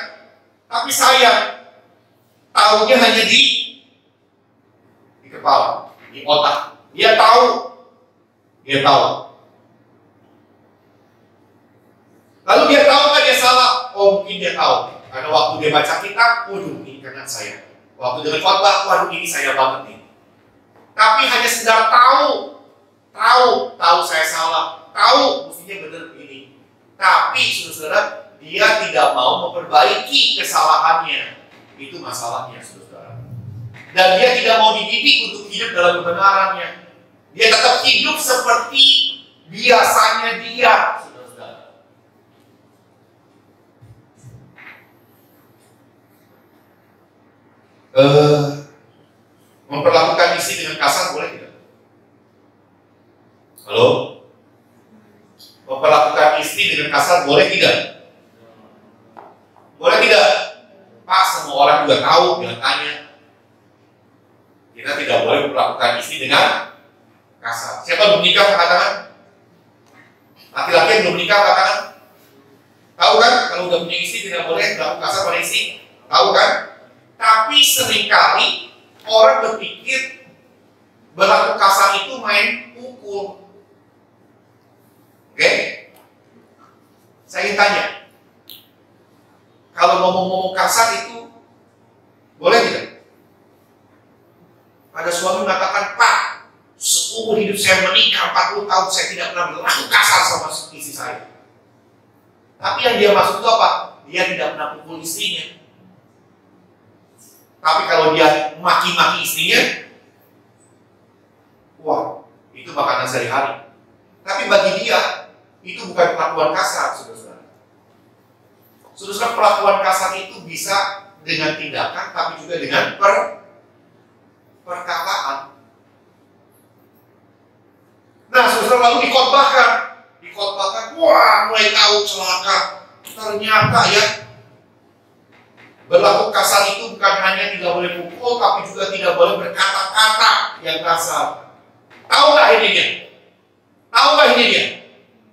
Tapi saya tahunya hanya di kepala, di otak. Dia tahu. Lalu dia tahu nggak dia salah? Oh, mungkin dia tahu. Karena waktu dia baca kitab, waduh, ini kena saya. Waktu dengar khotbah, waduh, ini saya banget nih. Tapi hanya sekedar tahu saya salah, tahu mestinya benar ini. Tapi saudara, dia tidak mau memperbaiki kesalahannya. Itu masalahnya, saudara. Dan dia tidak mau dididik untuk hidup dalam kebenarannya. Dia tetap hidup seperti biasanya dia, saudara. Memperlakukan istri dengan kasar boleh tidak? Halo? Memperlakukan istri dengan kasar boleh tidak? Boleh tidak? Pak, semua orang juga tahu, bilang tanya. Kita tidak boleh memperlakukan istri dengan kasar. Siapa belum nikah angkat tangan? Laki-laki yang belum nikah angkat tangan? Tahu kan? Kalau udah punya istri tidak boleh berlaku kasar pada istri. Tahu kan? Tapi seringkali orang berpikir berlaku kasar itu main pukul. Oke? Saya ingin tanya, kalau ngomong-ngomong kasar itu boleh tidak? Ada suami mengatakan, Pak, seumur hidup saya menikah 40 tahun saya tidak pernah berlaku kasar sama istri saya. Tapi yang dia maksud itu apa? Dia tidak pernah pukul istrinya. Tapi kalau dia maki-maki istrinya, wah, itu makanan sehari-hari. Tapi bagi dia, itu bukan perlakuan kasar, saudara-saudara. Saudara, perlakuan kasar itu bisa dengan tindakan, tapi juga dengan perkataan. Nah, saudara, lalu dikhotbahkan, wah, mulai tahu celaka. Ternyata ya, berlaku kasar itu bukan hanya tidak boleh pukul, tapi juga tidak boleh berkata-kata yang kasar. Tahu nggak ini dia?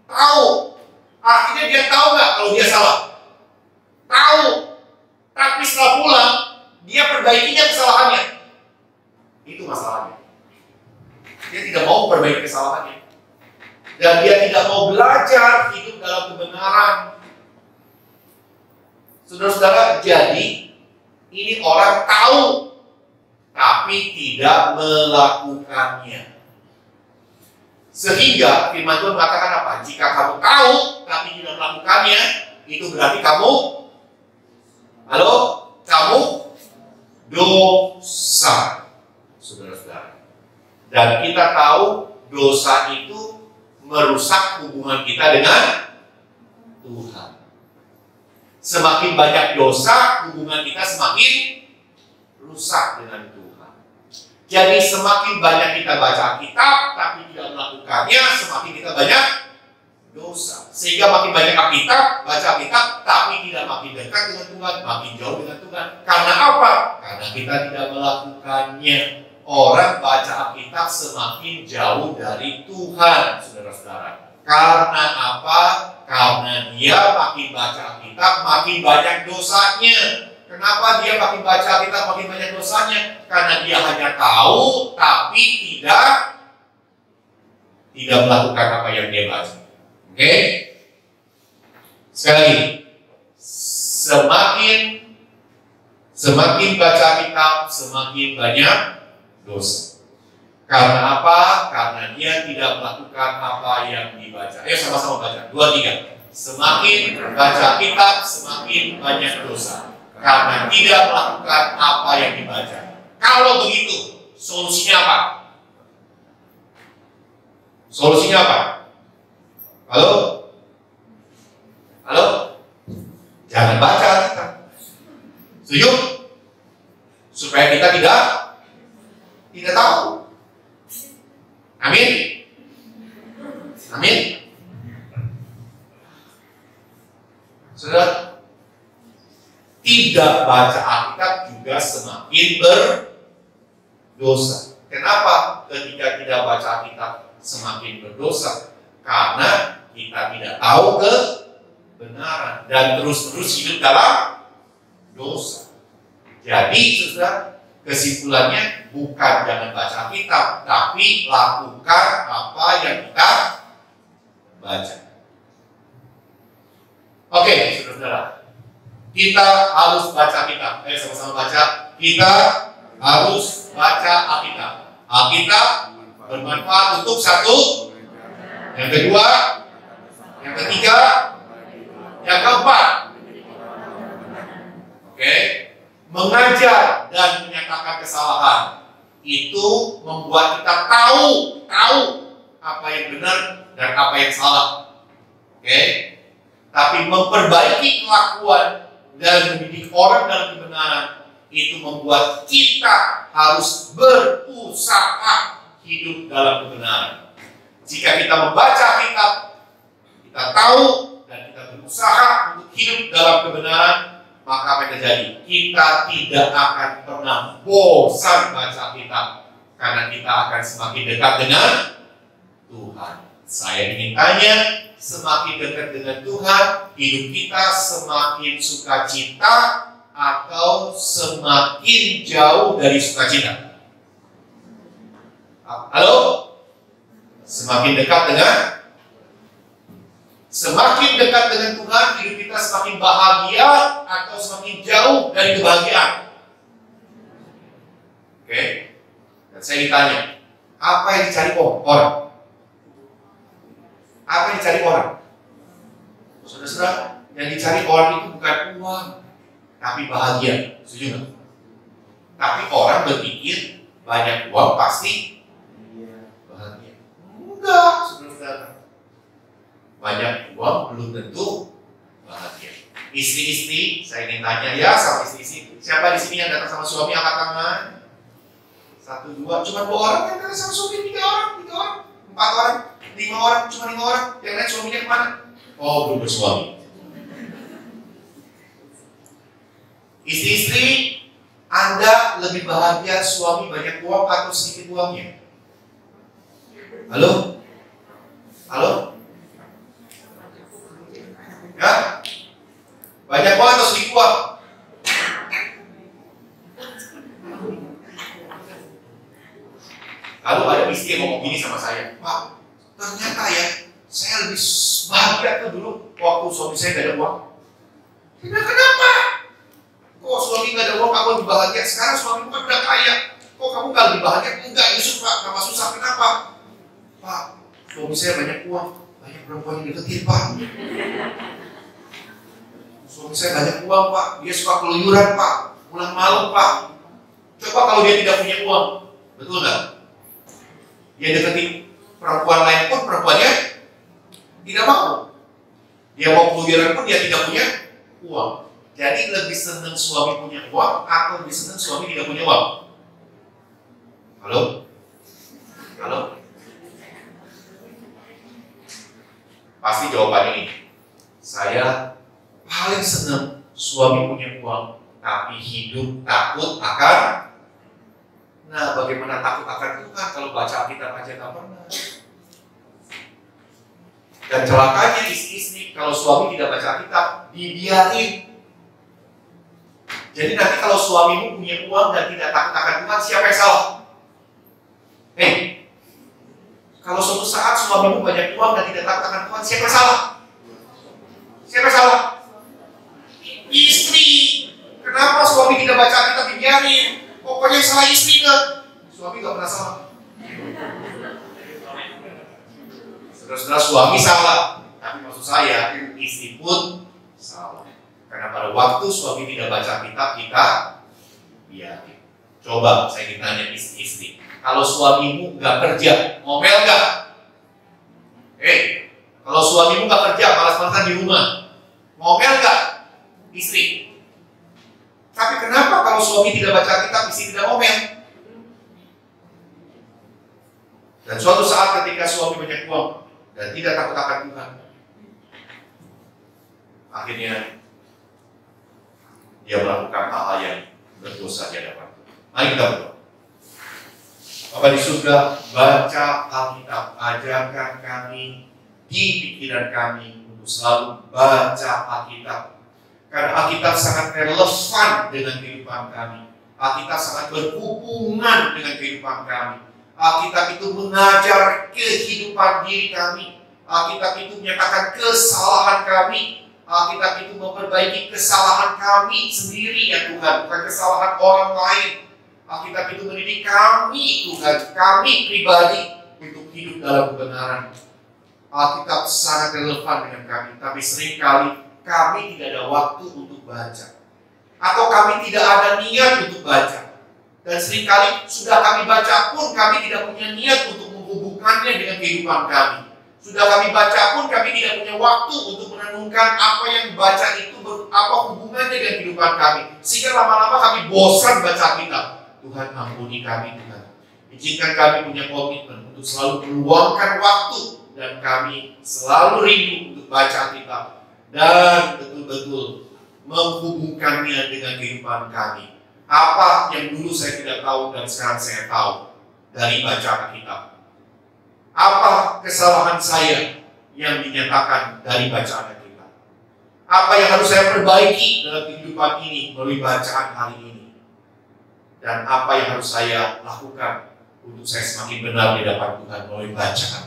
Tahu. Akhirnya dia tahu nggak kalau dia salah? Tahu. Tapi setelah pulang, dia perbaikinya kesalahannya. Itu masalahnya. Dia tidak mau perbaiki kesalahannya. Dan dia tidak mau belajar hidup dalam kebenaran. Saudara-saudara, jadi ini orang tahu tapi tidak melakukannya. Sehingga firman Tuhan mengatakan apa? Jika kamu tahu tapi tidak melakukannya, itu berarti kamu dosa. Saudara-saudara. Dan kita tahu dosa itu merusak hubungan kita dengan Tuhan. Semakin banyak dosa, hubungan kita semakin rusak dengan Tuhan. Jadi semakin banyak kita baca kitab, tapi tidak melakukannya, semakin kita banyak dosa. Sehingga makin banyak Alkitab, baca kitab, tapi tidak makin dekat dengan Tuhan, makin jauh dengan Tuhan. Karena apa? Karena kita tidak melakukannya. Orang baca Alkitab semakin jauh dari Tuhan, saudara-saudara. Karena apa? Karena dia makin baca Alkitab, makin banyak dosanya. Kenapa dia makin baca Alkitab, makin banyak dosanya? Karena dia hanya tahu, tapi tidak melakukan apa yang dia baca. Oke? Sekali lagi, semakin baca kitab, semakin banyak dosa. Karena apa? Karena dia tidak melakukan apa yang dibaca. Ayo sama-sama baca. 2, 3. Semakin baca kitab, semakin banyak dosa. Karena tidak melakukan apa yang dibaca. Kalau begitu, solusinya apa? Halo? Jangan baca kitab. Setuju? Supaya kita tidak tahu. Amin. Saudara, tidak baca Alkitab juga semakin berdosa. Kenapa? Ketika tidak baca Alkitab semakin berdosa, karena kita tidak tahu kebenaran dan terus-terus hidup dalam dosa. Jadi, saudara, kesimpulannya bukan jangan baca Alkitab, tapi lakukan apa yang kita baca. Oke, saudara, kita harus baca Alkitab. Ayo sama-sama baca. Kita harus baca Alkitab. Alkitab bermanfaat untuk satu, yang kedua, yang ketiga, yang keempat. Oke, mengajar dan menyatakan kesalahan itu membuat kita tahu apa yang benar dan apa yang salah. Oke, tapi memperbaiki kelakuan dan mendidik orang dalam kebenaran itu membuat kita harus berusaha hidup dalam kebenaran. Jika kita membaca kitab, kita tahu dan kita berusaha untuk hidup dalam kebenaran, maka apa yang terjadi? Kita tidak akan pernah bosan baca kitab, karena kita akan semakin dekat dengan Tuhan. Saya ingin tanya, semakin dekat dengan Tuhan, hidup kita semakin sukacita atau semakin jauh dari sukacita? Halo? Semakin dekat dengan Tuhan, hidup kita semakin bahagia atau semakin jauh dari kebahagiaan? Oke? Dan saya ditanya, apa yang dicari orang? Apa yang dicari orang? Saudara-saudara, yang dicari orang itu bukan uang, tapi bahagia. Setuju nggak? Tapi orang berpikir banyak uang pasti bahagia. Enggak, saudara-saudara. Banyak uang belum tentu bahagia. Istri-istri, saya ingin tanya ya sama istri-istri, siapa di sini yang datang sama suami angkat tangan? 1, 2, cuma 2 orang yang datang sama suami, 3 orang, 4 orang, 5 orang, cuma 5 orang. Yang lain suaminya kemana? Oh, belum bersuami. Istri-istri, Anda lebih bahagia suami banyak uang atau sedikit uangnya? Halo? Halo? Ya? Banyak uang atau sedikit uang? Lalu ada istri yang ngomong gini sama saya, Pak, ternyata ya, saya lebih bahagia tuh dulu waktu suami saya gak ada uang. Kenapa? Kok suami gak ada uang, kamu lebih bahagia? Sekarang suami kan udah kaya, kok kamu gak lebih bahagia? Enggak, Yusuf Pak, gak susah. Kenapa? Pak, suami saya banyak uang, banyak perempuan yang deketin Pak. Suami saya banyak uang Pak, dia suka keluyuran Pak, pulang malam Pak. Coba kalau dia tidak punya uang, betul gak? Dia deketin perempuan lain pun perempuannya tidak mau. Dia mau keluyuran pun dia tidak punya uang. Jadi lebih senang suami punya uang atau lebih senang suami tidak punya uang? Halo? Halo? Pasti jawabannya ini. Saya paling senang suami punya uang, tapi hidup takut akan. Nah, bagaimana takut akan Tuhan kalau baca Alkitab aja nggak pernah? Dan celakanya istri-istri kalau suami tidak baca Alkitab, dibiarin. Jadi nanti kalau suamimu punya uang dan tidak takut akan Tuhan, siapa yang salah? Kalau suatu saat suamimu banyak uang dan tidak takut akan Tuhan, siapa yang salah? Siapa yang salah? Istri. Kenapa suami tidak baca Alkitab, dibiarin? Pokoknya yang salah istri kan? Suami gak pernah salah. Saudara-saudara, suami salah, tapi maksud saya istri pun salah. Karena pada waktu suami tidak baca kitab, kita biarin. Coba saya ingin tanya istri-istri, kalau suamimu gak kerja, ngomel gak? Kalau suamimu gak kerja, malas-malasan di rumah, ngomel gak? Istri. Tapi kenapa kalau suami tidak baca kitab, istri tidak ngomel? Dan suatu saat ketika suami banyak uang dan tidak takut akan Tuhan, akhirnya dia melakukan hal-hal yang berdosa di hadapan Tuhan. Mari kita berdoa. Bapa di surga, baca Alkitab, ajarkan kami di pikiran kami untuk selalu baca Alkitab. Karena Alkitab sangat relevan dengan kehidupan kami. Alkitab sangat berhubungan dengan kehidupan kami. Alkitab itu mengajar kehidupan diri kami. Alkitab itu menyatakan kesalahan kami. Alkitab itu memperbaiki kesalahan kami sendiri ya Tuhan, bukan kesalahan orang lain. Alkitab itu mendidik kami Tuhan, kami pribadi untuk hidup dalam kebenaran. Alkitab sangat relevan dengan kami, tapi seringkali kami tidak ada waktu untuk baca. Atau kami tidak ada niat untuk baca. Dan seringkali sudah kami baca pun kami tidak punya niat untuk menghubungkannya dengan kehidupan kami. Sudah kami baca pun kami tidak punya waktu untuk merenungkan apa yang baca itu apa hubungannya dengan kehidupan kami. Sehingga lama-lama kami bosan baca kitab. Tuhan ampuni kami Tuhan. Izinkan kami punya komitmen untuk selalu meluangkan waktu. Dan kami selalu rindu untuk baca kitab. Dan betul-betul menghubungkannya dengan kehidupan kami. Apa yang dulu saya tidak tahu dan sekarang saya tahu dari bacaan kitab. Apa kesalahan saya yang dinyatakan dari bacaan kitab. Apa yang harus saya perbaiki dalam kehidupan ini melalui bacaan hari ini. Dan apa yang harus saya lakukan untuk saya semakin benar di hadapan Tuhan melalui bacaan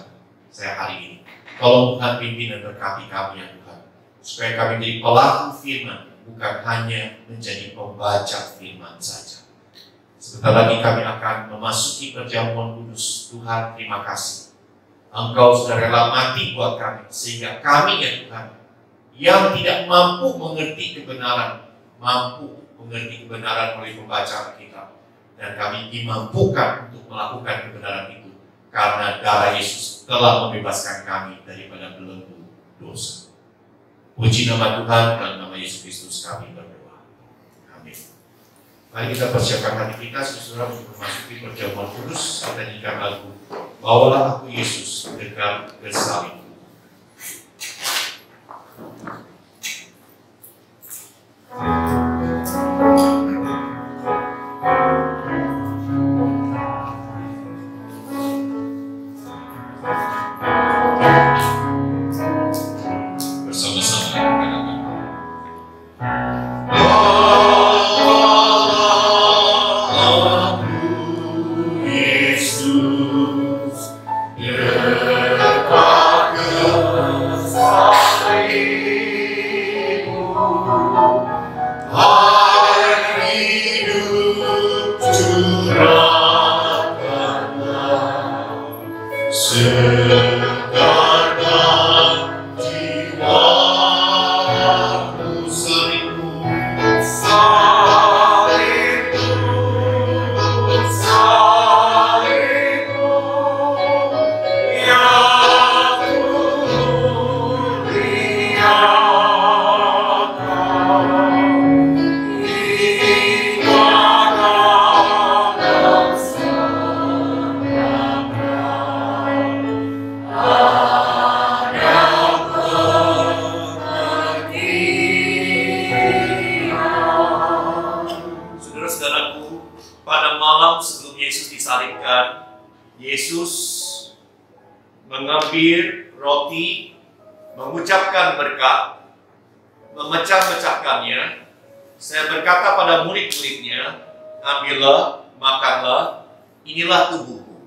saya hari ini. Tolong Tuhan pimpin dan berkati kami ya Tuhan. Supaya kami menjadi pelaku firman, bukan hanya menjadi pembaca firman saja. Sebentar lagi kami akan memasuki perjamuan kudus. Tuhan, terima kasih. Engkau sudah rela mati buat kami, sehingga kami ya Tuhan, yang tidak mampu mengerti kebenaran, mampu mengerti kebenaran melalui pembacaan kitab. Dan kami dimampukan untuk melakukan kebenaran itu, karena darah Yesus telah membebaskan kami daripada belenggu dosa. Puji nama Tuhan dan nama Yesus Kristus kami berdoa. Amin. Mari kita persiapkan hati kita saudara untuk memasuki perjamuan kudus. Kita nyanyikan lagu Bawalah Aku Yesus dekat ke salib. Inilah tubuhku.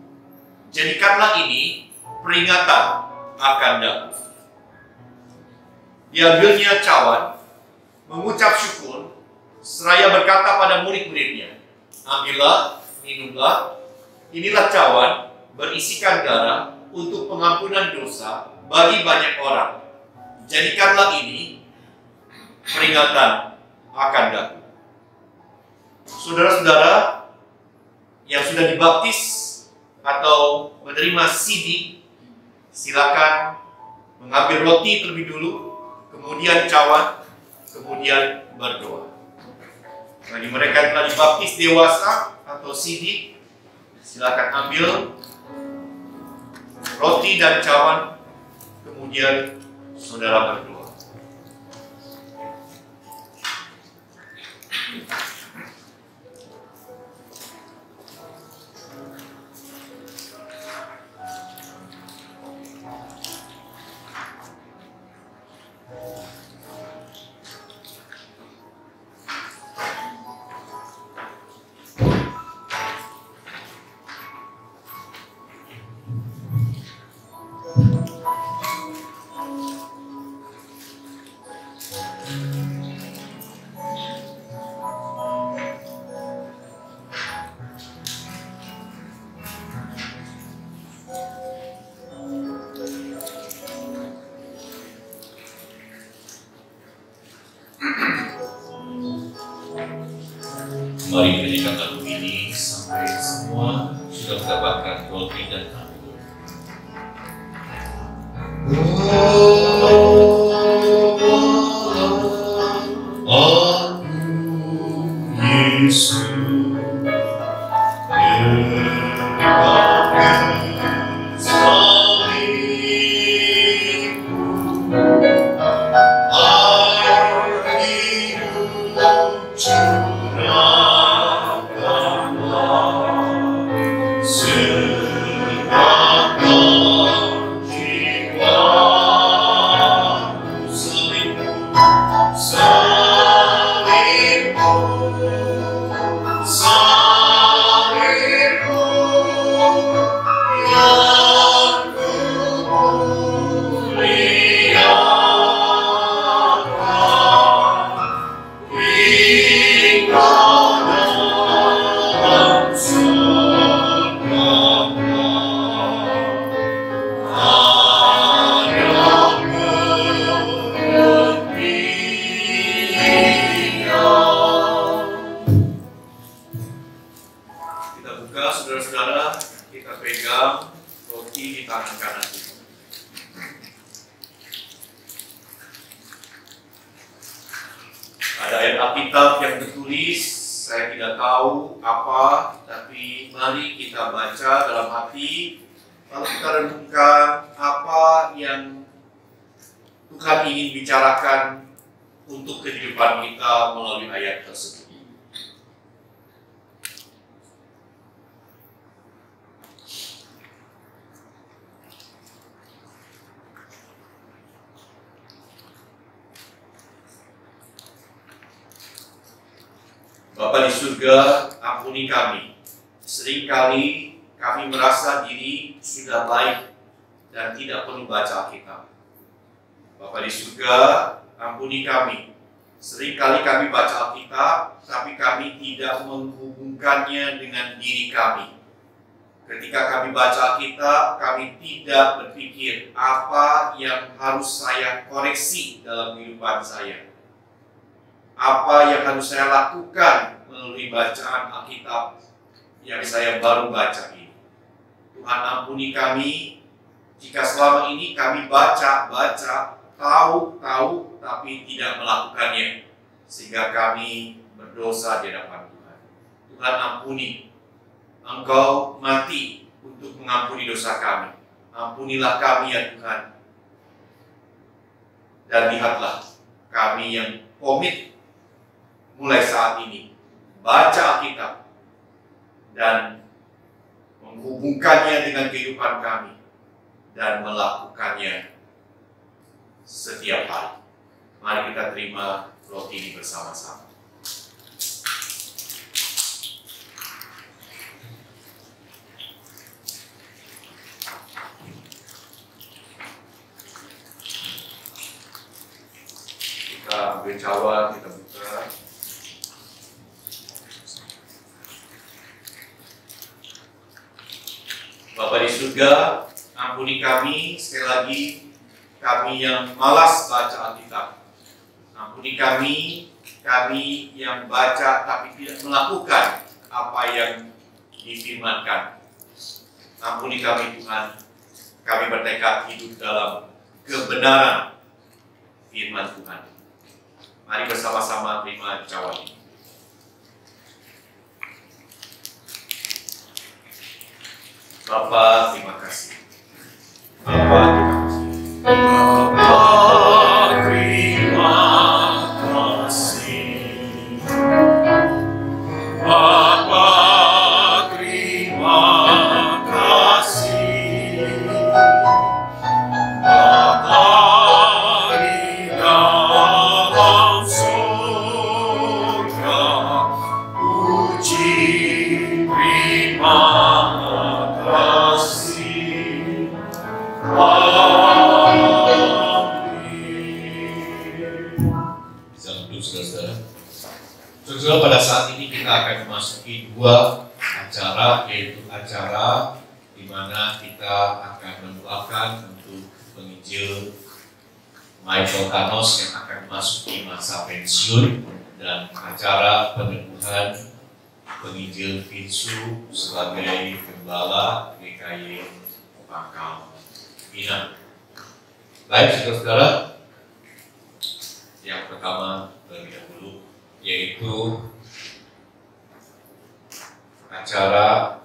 Jadikanlah ini peringatan akan daku. Diambilnya cawan, mengucap syukur, seraya berkata pada murid-muridnya, ambillah, minumlah, inilah cawan berisikan darah untuk pengampunan dosa bagi banyak orang. Jadikanlah ini peringatan akan daku. Saudara-saudara yang sudah dibaptis atau menerima CD, silakan mengambil roti terlebih dulu, kemudian cawan, kemudian berdoa. Bagi mereka yang telah dibaptis dewasa atau CD, silakan ambil roti dan cawan, kemudian saudara berdoa. Mari kita lagu ini sampai semua sudah mendapatkan roti dan anggur. Oh, Yesus, ada ayat Alkitab yang tertulis, saya tidak tahu apa, tapi mari kita baca dalam hati, lalu kita renungkan apa yang Tuhan ingin bicarakan untuk kehidupan kita melalui ayat tersebut. Bapa di surga, ampuni kami. Seringkali kami merasa diri sudah baik dan tidak perlu baca Alkitab. Bapa di surga, ampuni kami. Seringkali kami baca Alkitab, tapi kami tidak menghubungkannya dengan diri kami. Ketika kami baca Alkitab, kami tidak berpikir apa yang harus saya koreksi dalam kehidupan saya. Apa yang harus saya lakukan melalui bacaan Alkitab yang saya baru baca ini. Tuhan ampuni kami jika selama ini kami baca, tahu, tapi tidak melakukannya, sehingga kami berdosa di hadapan Tuhan. Tuhan ampuni, Engkau mati untuk mengampuni dosa kami. Ampunilah kami ya Tuhan. Dan lihatlah kami yang komit mulai saat ini baca Alkitab dan menghubungkannya dengan kehidupan kami dan melakukannya setiap hari. Mari kita terima roti ini bersama-sama. Kita ambil cawan, kita buka. Bapa di surga, ampuni kami, sekali lagi kami yang malas baca Alkitab. Ampuni kami yang baca tapi tidak melakukan apa yang difirmankan. Ampuni kami Tuhan, kami bertekad hidup dalam kebenaran firman Tuhan. Mari bersama-sama terima cawan ini. Bapa, terima kasih. Bapa, terima kasih. Bapa, terima kasih. Bapa, terima kasih. Bapa di dalam surga, puji terima kasih. Saudara, pada saat ini kita akan memasuki dua acara, yaitu acara di mana kita akan mendoakan untuk penginjil Michael Thanos yang akan memasuki masa pensiun, dan acara peneguhan penginjil Vinsu sebagai Gembala GKY Pangkal Pinang. Baik, saudara-saudara, yang pertama terlebih dahulu yaitu acara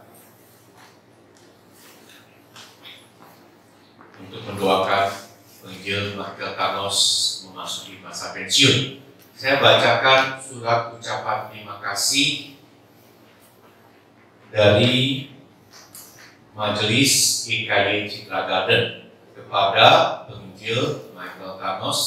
untuk mendoakan penginjil Michael Thanos memasuki masa pensiun. Saya bacakan surat ucapan terima kasih dari Majelis GKY Citra Garden kepada penginjil Michael Thanos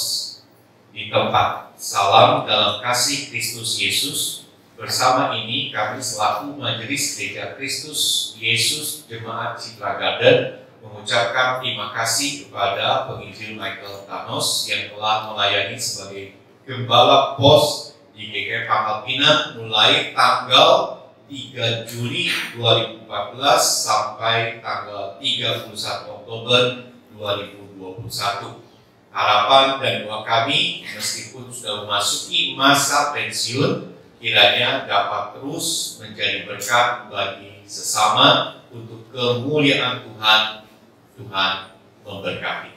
di tempat. Salam dalam kasih Kristus Yesus. Bersama ini kami selaku Majelis Gereja Kristus Yesus Jemaat Citra Garden mengucapkan terima kasih kepada penginjil Michael Thanos yang telah melayani sebagai Gembala Pos di GKY Pangkal Pinang mulai tanggal 3 Juli 2014 sampai tanggal 31 Oktober 2021. Harapan dan doa kami, meskipun sudah memasuki masa pensiun, kiranya dapat terus menjadi berkat bagi sesama untuk kemuliaan Tuhan. Tuhan memberkati.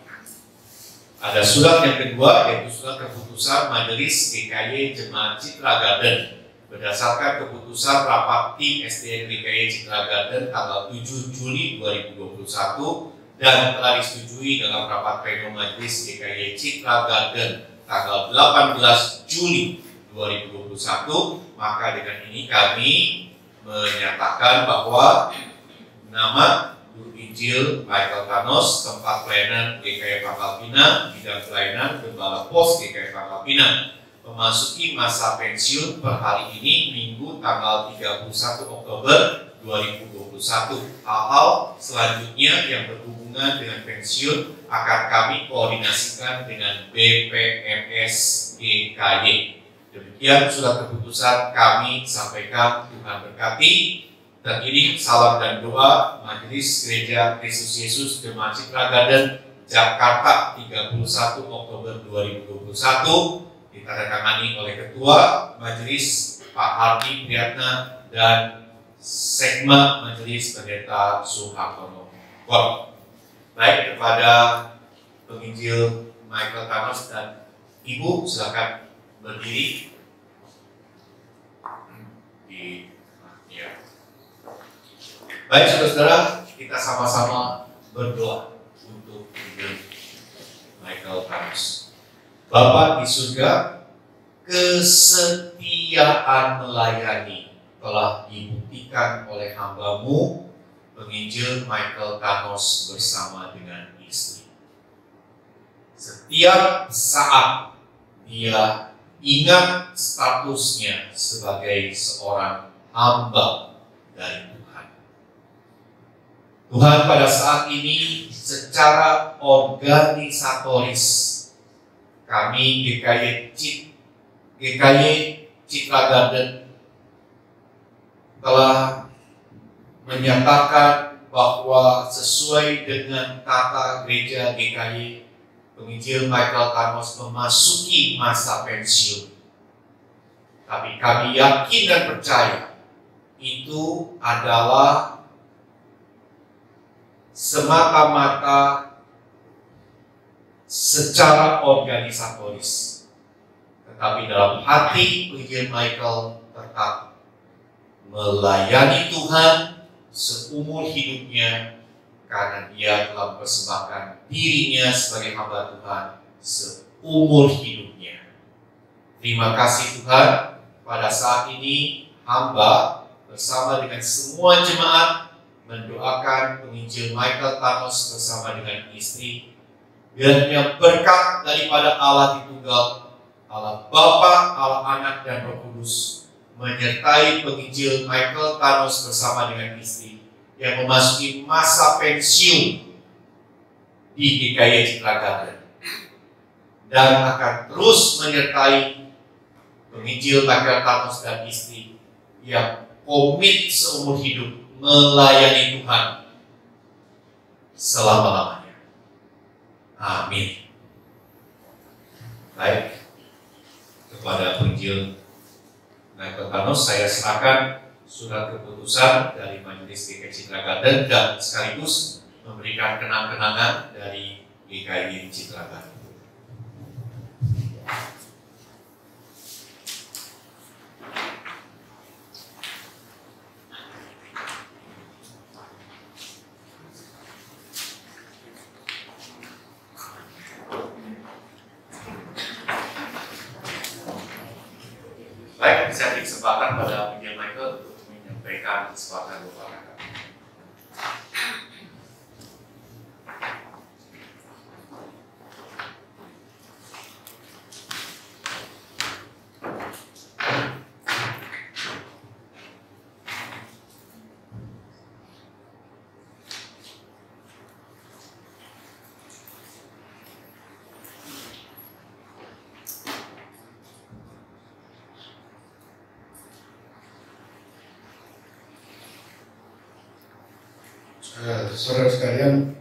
Ada surat yang kedua, yaitu surat keputusan Majelis GKY Jemaat Citra Garden. Berdasarkan keputusan rapat tim SDN GKY Citra Garden tanggal 7 Juli 2021 dan telah disetujui dalam rapat pleno Majelis GKY Citra Garden tanggal 18 Juli 2021, maka dengan ini kami menyatakan bahwa nama Injil Michael Thanos, tempat pelayanan GKY Pangkal Pinang, bidang pelayanan Gembala Pos GKY Pangkal Pinang, memasuki masa pensiun per hari ini Minggu tanggal 31 Oktober 2021. Hal-hal selanjutnya yang berhubungan dengan pensiun akan kami koordinasikan dengan BPMS GKY. Demikian surat keputusan kami sampaikan. Tuhan berkati. Teringiring salam dan doa Majelis Gereja Kristus Yesus Jemaat Citra Garden Jakarta 31 Oktober 2021 ditandatangani oleh Ketua Majelis Pak Hardi Priyatna dan Sekma Majelis Pendeta Suhartono. Baik, kepada penginjil Michael Thanos dan Ibu, silakan berdiri. Baik, saudara-saudara, kita sama-sama berdoa untuk penginjil Michael Thanos. Bapa di surga, kesetiaan melayani telah dibuktikan oleh hamba-Mu, penginjil Michael Thanos bersama dengan istri. Setiap saat dia ingat statusnya sebagai seorang hamba dari Tuhan. Tuhan, pada saat ini secara organisatoris kami GKY Citra Garden telah menyatakan bahwa sesuai dengan tata gereja GKY, penginjil Michael Thanos memasuki masa pensiun. Tapi kami yakin dan percaya itu adalah semata-mata secara organisatoris, tetapi dalam hati penginjil Michael tetap melayani Tuhan seumur hidupnya karena dia telah mempersembahkan dirinya sebagai hamba Tuhan seumur hidupnya. Terima kasih Tuhan, pada saat ini hamba bersama dengan semua jemaat mendoakan penginjil Michael Thanos bersama dengan istri, kiranya berkat daripada Allah Tritunggal, Allah Bapa, Allah Anak dan Roh Kudus menyertai penginjil Michael Thanos bersama dengan istri yang memasuki masa pensiun di GKY Citra Garden, dan akan terus menyertai penginjil Michael Thanos dan istri yang komit seumur hidup melayani Tuhan selama-lamanya. Amin. Baik, kepada penginjil Michael Thanos saya serahkan surat keputusan dari Majelis GKI Citra Garden dan sekaligus memberikan kenang-kenangan dari GKI Citra Garden. Baik, saya beri kesempatan pada William Michael untuk menyampaikan kesempatan doa kakak. Saudara sekalian,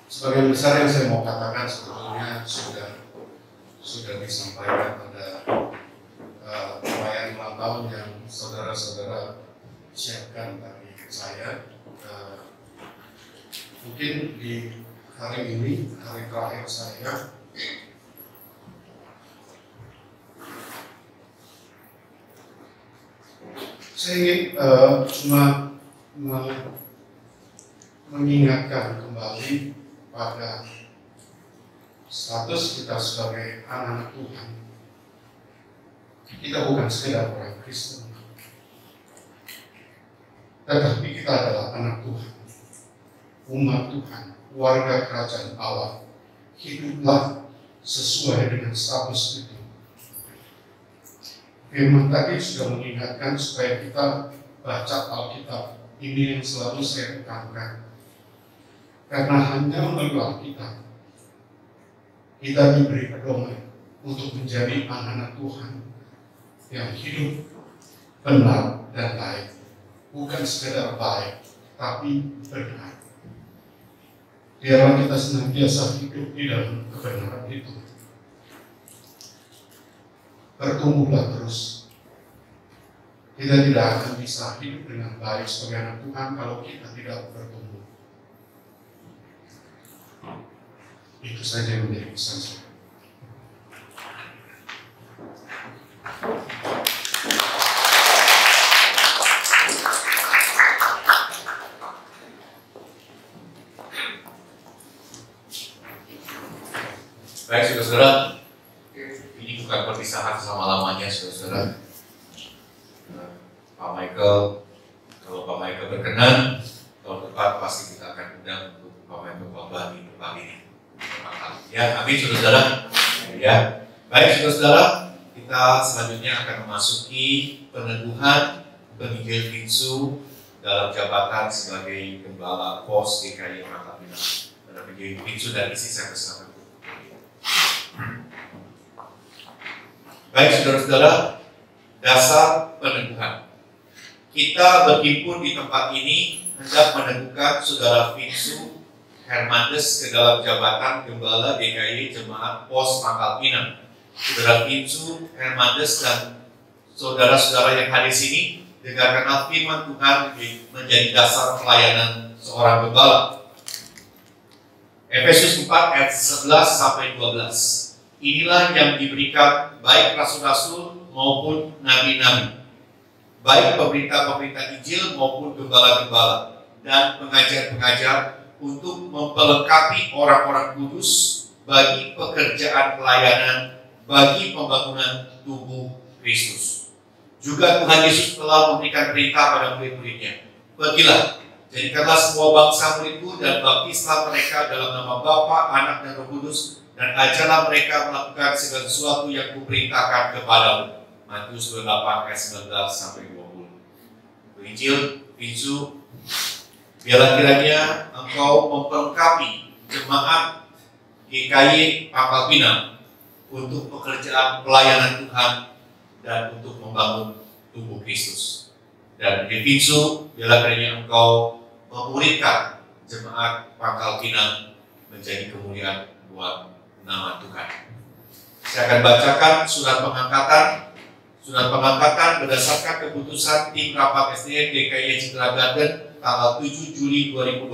sebagian besar yang saya mau katakan sebetulnya sudah disampaikan pada perayaan ulang tahun yang saudara-saudara siapkan bagi saya. Mungkin di hari ini, hari terakhir saya, saya ingin cuma mengingatkan kembali pada status kita sebagai anak-anak Tuhan. Kita bukan sekedar orang Kristen, tetapi kita adalah anak Tuhan, umat Tuhan, warga kerajaan Allah. Hiduplah sesuai dengan status itu. Firman tadi sudah mengingatkan supaya kita baca Alkitab. Ini yang selalu saya tekankan. Karena hanya melalui Alkitab kita diberi pedoman untuk menjadi anak-anak Tuhan yang hidup benar dan baik. Bukan sekedar baik, tapi benar. Biarlah kita senantiasa hidup di dalam kebenaran itu. Bertumbuhlah terus. Kita tidak akan bisa hidup dengan baik sebagai anak Tuhan kalau kita tidak bertumbuh. Itu saja yang menjadi pesan saya. Baik, saudara-saudara, ini bukan perpisahan selama-lamanya, saudara-saudara. Pak Michael, kalau Pak Michael berkenan, tahun depan pasti kita akan undang untuk Pak Michael khotbah di tempat ini. Ya, amin, saudara-saudara. Ya, baik, saudara-saudara, kita selanjutnya akan memasuki peneduhan penginjil Vinsu dalam jabatan sebagai gembala pos GKI Pangkal Pinang. Pada penginjil Vinsu dan isi saya persilakan. Baik, saudara-saudara, dasar peneduhan. Kita berhimpun di tempat ini hendak meneguhkan saudara Vinsu Hermandes ke dalam jabatan Gembala GKI Jemaat Pos Pangkal Pinang. Saudara Vinsu Hermandes dan saudara-saudara yang hadir sini, dengarkanlah firman Tuhan menjadi dasar pelayanan seorang gembala. Efesus 4 ayat 11 sampai 12. Inilah yang diberikan baik rasul-rasul maupun nabi-nabi, baik pemerintah-pemerintah Injil maupun gembala-gembala dan pengajar-pengajar untuk memperlengkapi orang-orang kudus bagi pekerjaan pelayanan bagi pembangunan tubuh Kristus. Juga Tuhan Yesus telah memberikan perintah pada murid-muridnya, pergilah, jadikanlah semua bangsa muridku dan baptislah mereka dalam nama Bapa, Anak dan Roh Kudus, dan ajarlah mereka melakukan segala sesuatu yang kuperintahkan kepadamu. Matius 28 ayat 19 sampai 20. Injil Vinsu, biarlah kiranya engkau memperlengkapi jemaat GKI Pangkal Pinang untuk pekerjaan pelayanan Tuhan dan untuk membangun tubuh Kristus. Dan di Vinsu, biarlah kiranya engkau memuridkan jemaat Pangkal Pinang menjadi kemuliaan buat nama Tuhan. Saya akan bacakan surat pengangkatan. Surat pengangkatan berdasarkan keputusan tim rapat SDN GKY Citra Garden tanggal 7 Juli 2021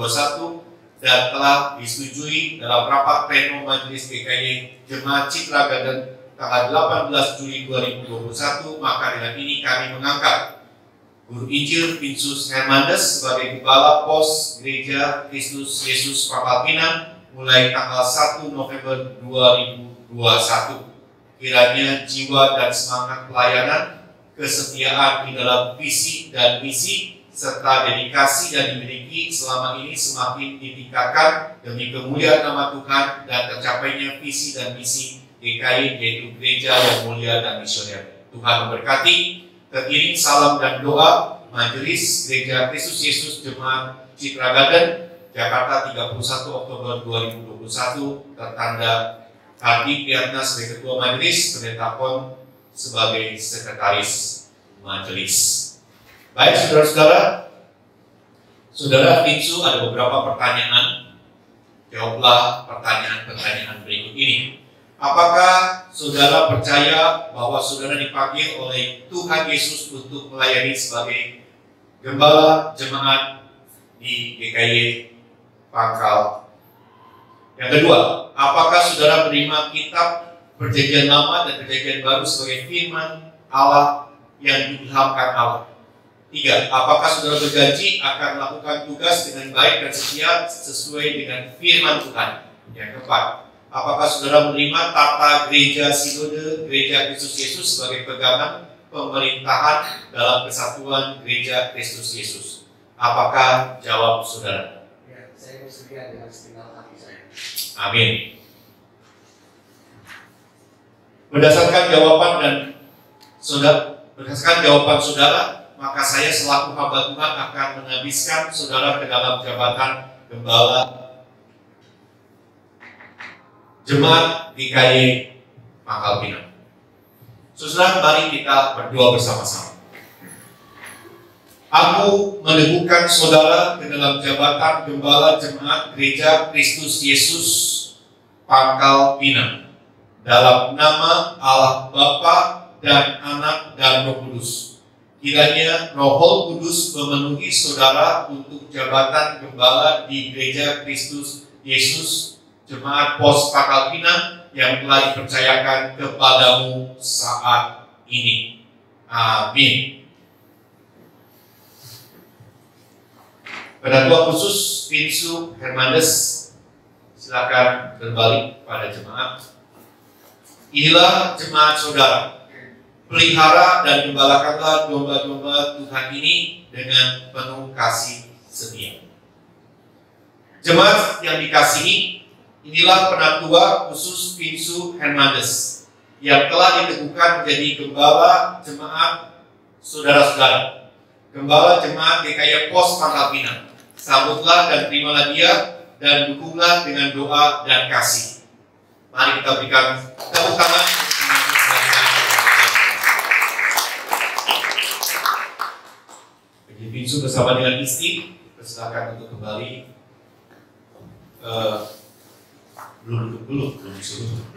dan telah disetujui dalam rapat pleno Majelis GKY Jemaat Citra Garden tanggal 18 Juli 2021. Maka dengan ini kami mengangkat Guru Injil Pinsus Hermandes sebagai Kepala Pos Gereja Kristus Yesus Pangkal Pinang mulai tanggal 1 November 2021. Kiranya jiwa dan semangat pelayanan, kesetiaan di dalam visi dan misi, serta dedikasi yang dimiliki selama ini semakin ditingkatkan demi kemuliaan nama Tuhan dan tercapainya visi dan misi GKY, yaitu gereja yang mulia dan misioner. Tuhan memberkati. Teriring salam dan doa Majelis Gereja Kristus Yesus Jemaat Citra Garden, Jakarta 31 Oktober 2021, tertanda Hardi Priyatna sebagai Ketua Majelis, Pendeta Pon sebagai Sekretaris Majelis. Baik saudara-saudara, Saudara Pinsu ada beberapa pertanyaan. Jawablah pertanyaan-pertanyaan berikut ini. Apakah saudara percaya bahwa saudara dipanggil oleh Tuhan Yesus untuk melayani sebagai gembala jemaat di GKY Pangkal? Yang kedua, apakah saudara menerima kitab Perjanjian Lama dan Perjanjian Baru sebagai firman Allah yang diilhamkan Allah? Tiga, apakah saudara berjanji akan melakukan tugas dengan baik dan setia sesuai dengan firman Tuhan? Yang keempat, apakah saudara menerima tata gereja sinode Gereja Kristus Yesus sebagai pegangan pemerintahan dalam kesatuan Gereja Kristus Yesus? Apakah jawab saudara? Ya, saya bersedia dengan segenap hati saya. Amin. Berdasarkan jawaban saudara, maka saya selaku hamba Tuhan akan menghabiskan saudara ke dalam jabatan gembala Jemaat GKY Pangkal Pinang. Saudara, mari kita berdoa bersama-sama. Aku meneguhkan saudara ke dalam jabatan gembala Jemaat Gereja Kristus Yesus Pangkal Pinang dalam nama Allah Bapa dan Anak dan Roh Kudus. Kiranya Roh Kudus memenuhi saudara untuk jabatan gembala di Gereja Kristus Yesus Jemaat Pos Pangkal Pinang yang telah dipercayakan kepadamu saat ini. Amin. Pendatua khusus Pinsu Hermandes, silakan berbalik pada jemaat. Inilah jemaat saudara. Pelihara dan gembalakanlah domba-domba Tuhan ini dengan penuh kasih setia. Jemaat yang dikasihi, inilah penatua khusus Pinsu Hermandes yang telah diteguhkan menjadi gembala jemaat saudara-saudara, gembala jemaat GKY Pos Pangkal Pinang. Sambutlah dan terimalah dia dan dukunglah dengan doa dan kasih. Mari kita berikan tepuk tangan. Jadi Pinsu bersama dengan istri, persilakan untuk kembali. Belum disuruh.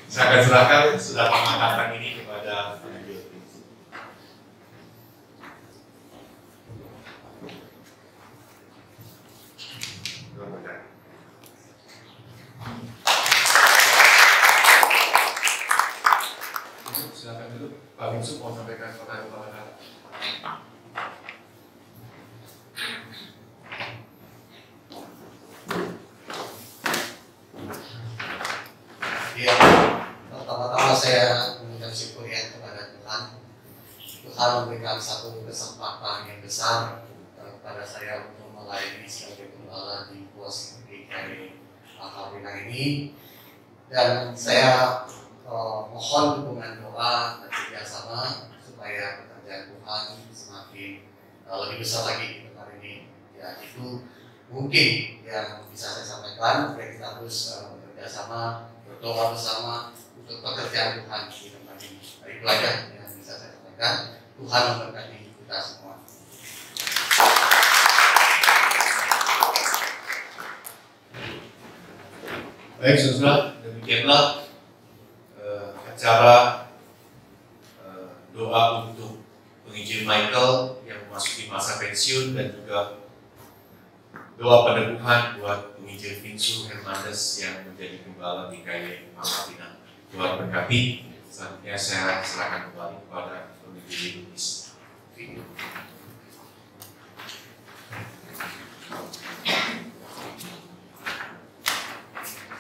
Saya akan serahkan sudah pengangkatan ini kepada penampilan Pinsu. Silakan dulu, Pak Pinsu mau sampaikan pertanyaan. Ya, pertama-tama saya mengucap syukur ya kepada Tuhan. Tuhan memberikan satu kesempatan yang besar kepada saya untuk melayani sebagai gembala di pos GKY Pangkal Pinang ini, dan saya mohon dukungan doa dan kerjasama supaya pekerjaan Tuhan semakin lebih besar lagi di tempat ini. Ya, itu mungkin yang bisa saya sampaikan. Kita terus bekerjasama, berdoa bersama untuk pekerjaan Tuhan di tempat ini. Dari pelajar yang bisa saya sampaikan, Tuhan memberkati kita semua. Baik, saudara, demikianlah acara doa untuk penginjil Michael yang memasuki masa pensiun dan juga doa peneguhan buat penginjil Vinsu Hernandez yang menjadi gembala di GKI Pangkal Pinang. Tuhan berkati. Selanjutnya saya serahkan kembali kepada penginjil Luis.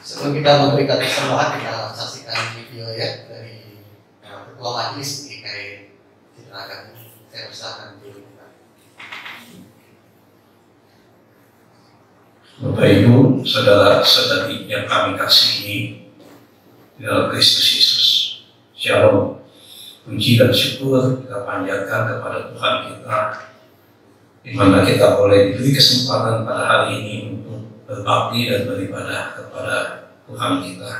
Sebelum kita memberikan persembahan, kita saksikan video ya dari Ketua Majelis GKI Citrakan. Saya persilakan dulu. Bapak Ibu, saudara-saudari yang kami kasihi di dalam Kristus Yesus, Shalom. Puji dan syukur kita panjatkan kepada Tuhan kita, di mana kita boleh diberi kesempatan pada hari ini untuk berbakti dan beribadah kepada Tuhan kita.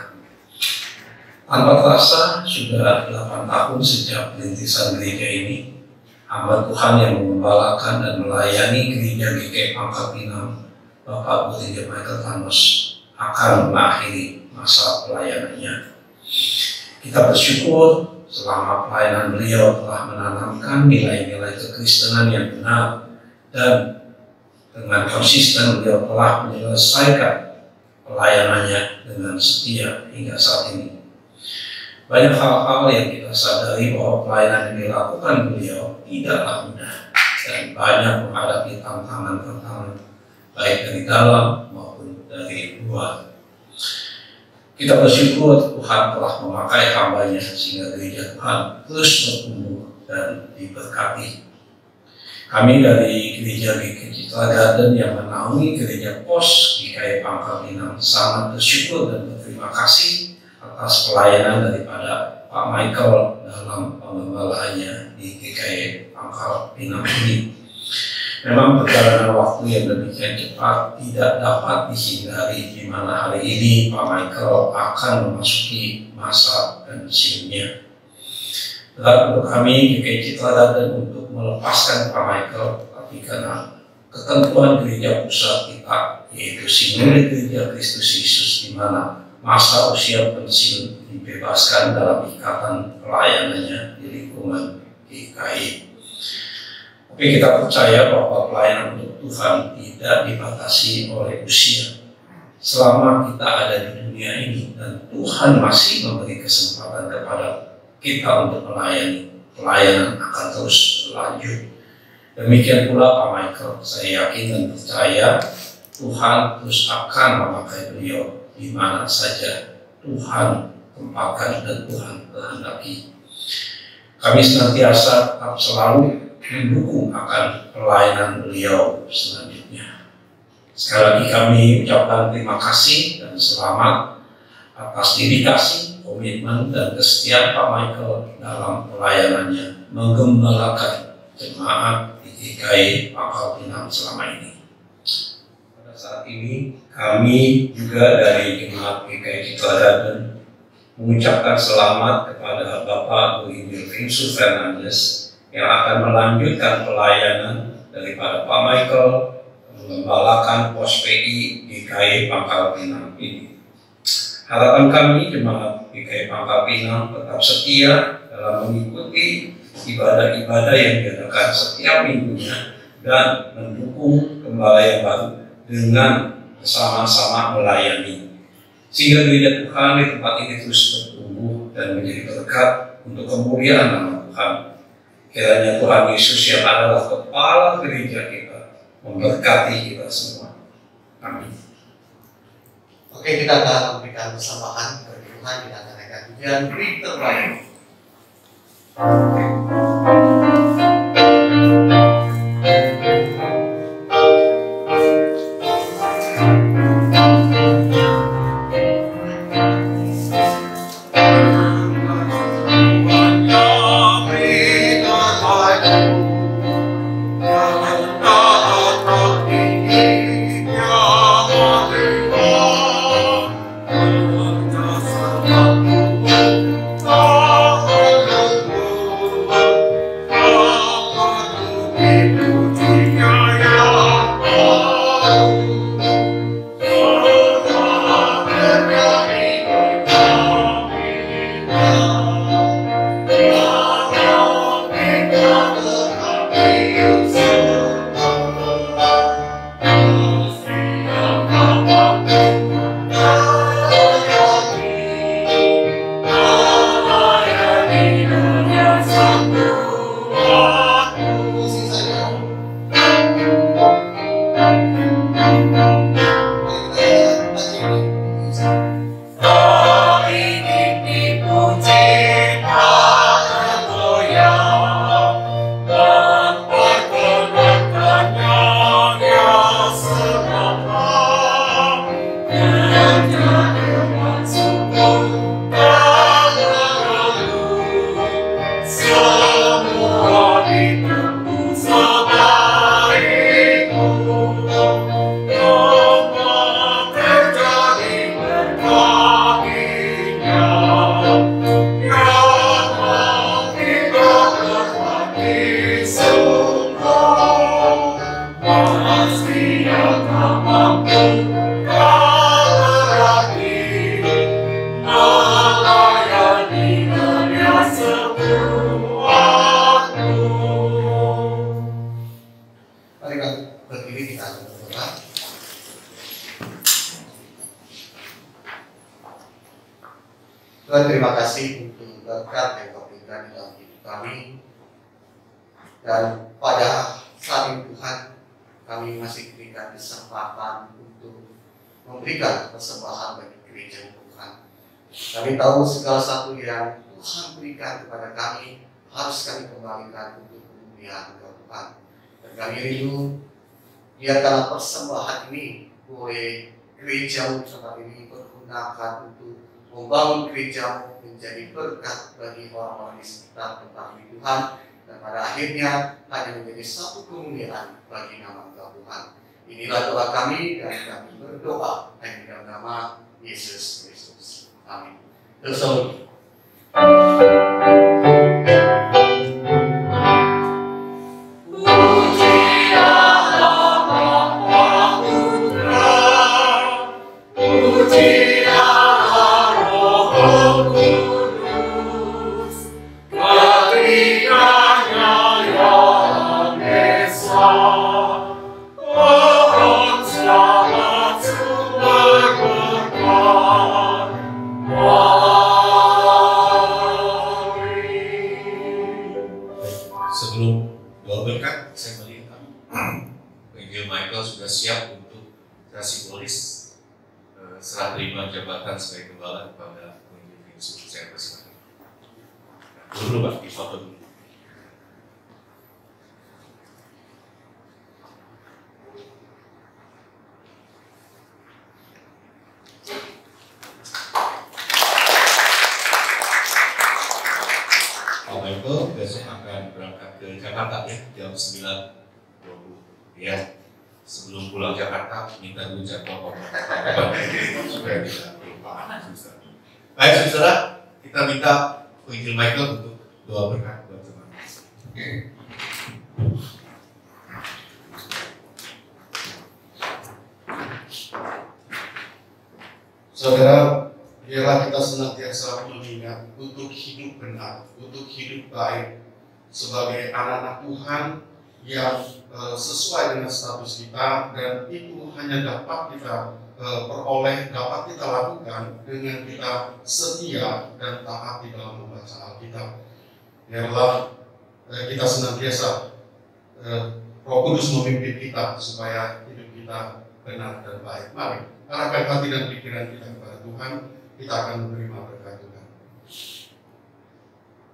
Tanpa terasa sudah 8 tahun sejak perintisan gereja ini, hamba Tuhan yang mengembalakan dan melayani gereja GKI Pangkal Pinang, Bapak Gereja Michael Thanos, akan mengakhiri masa pelayanannya. Kita bersyukur selama pelayanan beliau telah menanamkan nilai-nilai kekristenan yang benar, dan dengan konsisten beliau telah menyelesaikan pelayanannya dengan setia hingga saat ini. Banyak hal-hal yang kita sadari bahwa pelayanan yang dilakukan beliau tidaklah mudah dan banyak menghadapi tantangan-tantangan baik dari dalam maupun dari luar. Kita bersyukur Tuhan telah memakai hambanya sehingga gereja Tuhan terus bertumbuh dan diberkati. Kami dari gereja GKI Citra Garden yang menaungi gereja POS GKI Pangkal Pinang sangat bersyukur dan berterima kasih atas pelayanan daripada Pak Michael dalam pengembalaannya di GKI Pangkal Pinang ini. Memang perjalanan waktu yang demikian cepat tidak dapat dihindari, di mana hari ini Pak Michael akan memasuki masa pensiunnya. Berat untuk kami GKI Citra Garden untuk melepaskan Pak Michael, tapi karena ketentuan gereja pusat kita, yaitu Sinode Gereja Kristus Yesus, di mana masa usia pensiun dibebaskan dalam ikatan pelayanannya di lingkungan GKI. Tapi kita percaya bahwa pelayanan untuk Tuhan tidak dibatasi oleh usia. Selama kita ada di dunia ini dan Tuhan masih memberi kesempatan kepada kita untuk melayani, pelayanan akan terus berlanjut. Demikian pula Pak Michael, saya yakin dan percaya Tuhan terus akan memakai beliau di mana saja Tuhan tempatkan dan Tuhan kehendaki. Kami senantiasa tetap selalu mendukung akan pelayanan beliau selanjutnya. Sekali lagi kami ucapkan terima kasih dan selamat atas dedikasi, komitmen dan kesetiaan Pak Michael dalam pelayanannya menggembalakan jemaat di GKI Pangkal Pinang selama ini. Pada saat ini kami juga dari jemaat GKI Citra Garden mengucapkan selamat kepada Bapak Penginjil Vinsu Hernandez yang akan melanjutkan pelayanan daripada Pak Michael mengembalakan pos PI GKI Pangkal Pinang ini. Harapan kami jemaat GKI Pangkal Pinang tetap setia dalam mengikuti ibadah-ibadah yang diadakan setiap minggunya dan mendukung gembala yang baru dengan bersama-sama melayani, sehingga gereja Tuhan di tempat ini terus bertumbuh dan menjadi berkat untuk kemuliaan nama Tuhan. Kiranya Tuhan Yesus yang adalah kepala gereja kita memberkati kita semua. Amin. Oke, kita akan memberikan persembahan kepada Tuhan. Kita akan naikkan pujian Beri Terbaik. Tuhan, terima kasih untuk berkat yang Kau berikan di dalam hidup kami. Dan pada saat ini Tuhan, kami masih diberikan kesempatan untuk memberikan persembahan bagi gereja Tuhan. Kami tahu segala sesuatu yang Tuhan berikan kepada kami harus kami kembalikan untuk kemuliaan Tuhan. Dan kami rindu, biarkanlah persembahan ini boleh gereja tempat ini pergunakan untuk membangun gereja menjadi berkat bagi orang-orang di sekitar tempat ini Tuhan. Dan pada akhirnya hanya menjadi satu kemuliaan bagi nama Tuhan. Inilah doa kami dan kami berdoa hanya dalam nama Yesus Kristus. Amin. Terus sebelum doa berkat, saya melihat Penginjil Michael sudah siap untuk secara simbolis serah terima jabatan sebagai gembala kepada Penginjil Vincent. Saya persilakan. Dulu Pak, difoto dulu. Pak Michael besok akan berangkat ke Jakarta ya, jam 9.20 ya. Sebelum pulang Jakarta, minta dulu jadwal supaya kita lupa. Baik saudara, kita minta Penginjil Michael untuk doa berkat buat teman. Saudara, biarlah kita senantiasa mengingat untuk hidup benar, untuk hidup baik sebagai anak-anak Tuhan yang sesuai dengan status kita, dan itu hanya dapat kita peroleh, dapat kita lakukan dengan kita setia dan taat di dalam membaca Alkitab. Biarlah kita senantiasa Roh Kudus memimpin kita supaya hidup kita benar dan baik. Mari arahkan hati dan pikiran kita kepada Tuhan, kita akan menerima berkat Tuhan.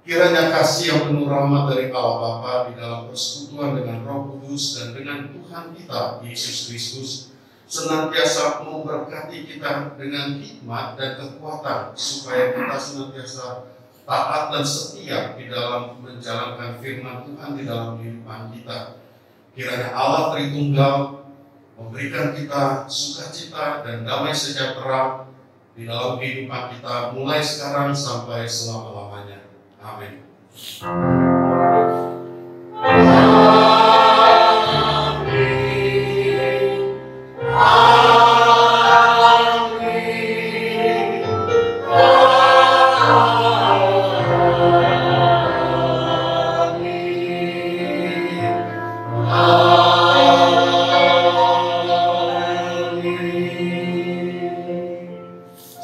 Kiranya kasih yang penuh rahmat dari Allah Bapa di dalam persekutuan dengan Roh Kudus dan dengan Tuhan kita Yesus Kristus senantiasa memberkati kita dengan hikmat dan kekuatan supaya kita senantiasa taat dan setia di dalam menjalankan firman Tuhan di dalam kehidupan kita. Kiranya Allah Tritunggal memberikan kita sukacita dan damai sejahtera di dalam kehidupan kita mulai sekarang sampai selama-lamanya. Amin.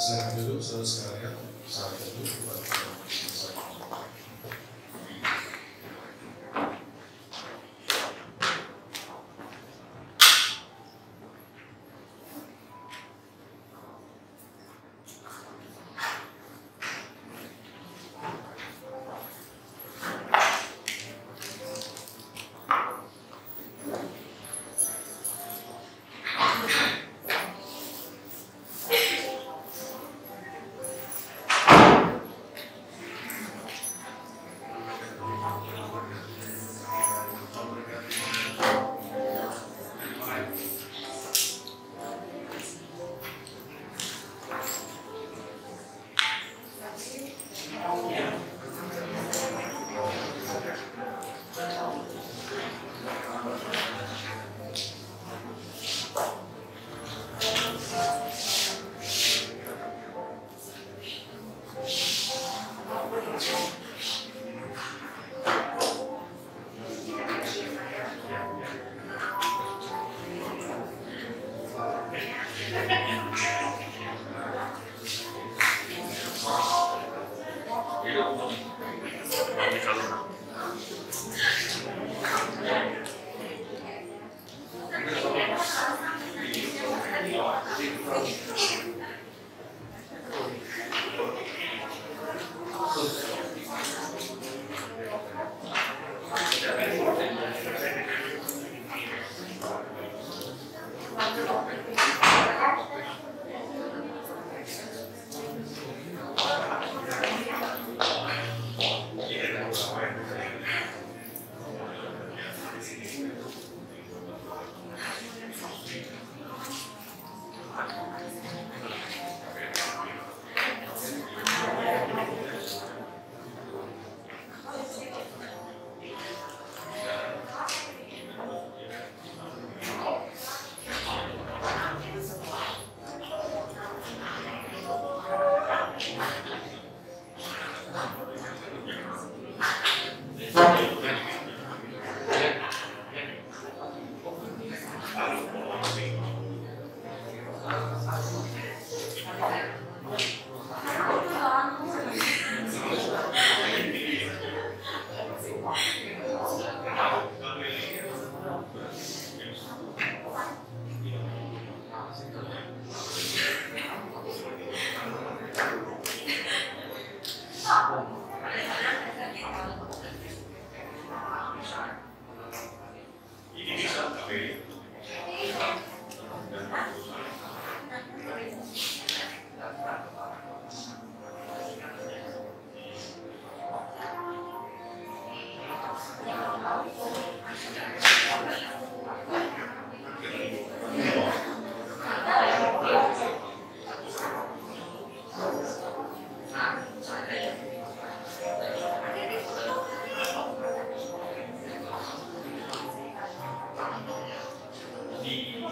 Silakan duduk, saudara sekalian. Saat duduk.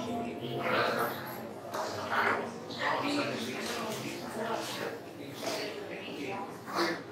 Thank you.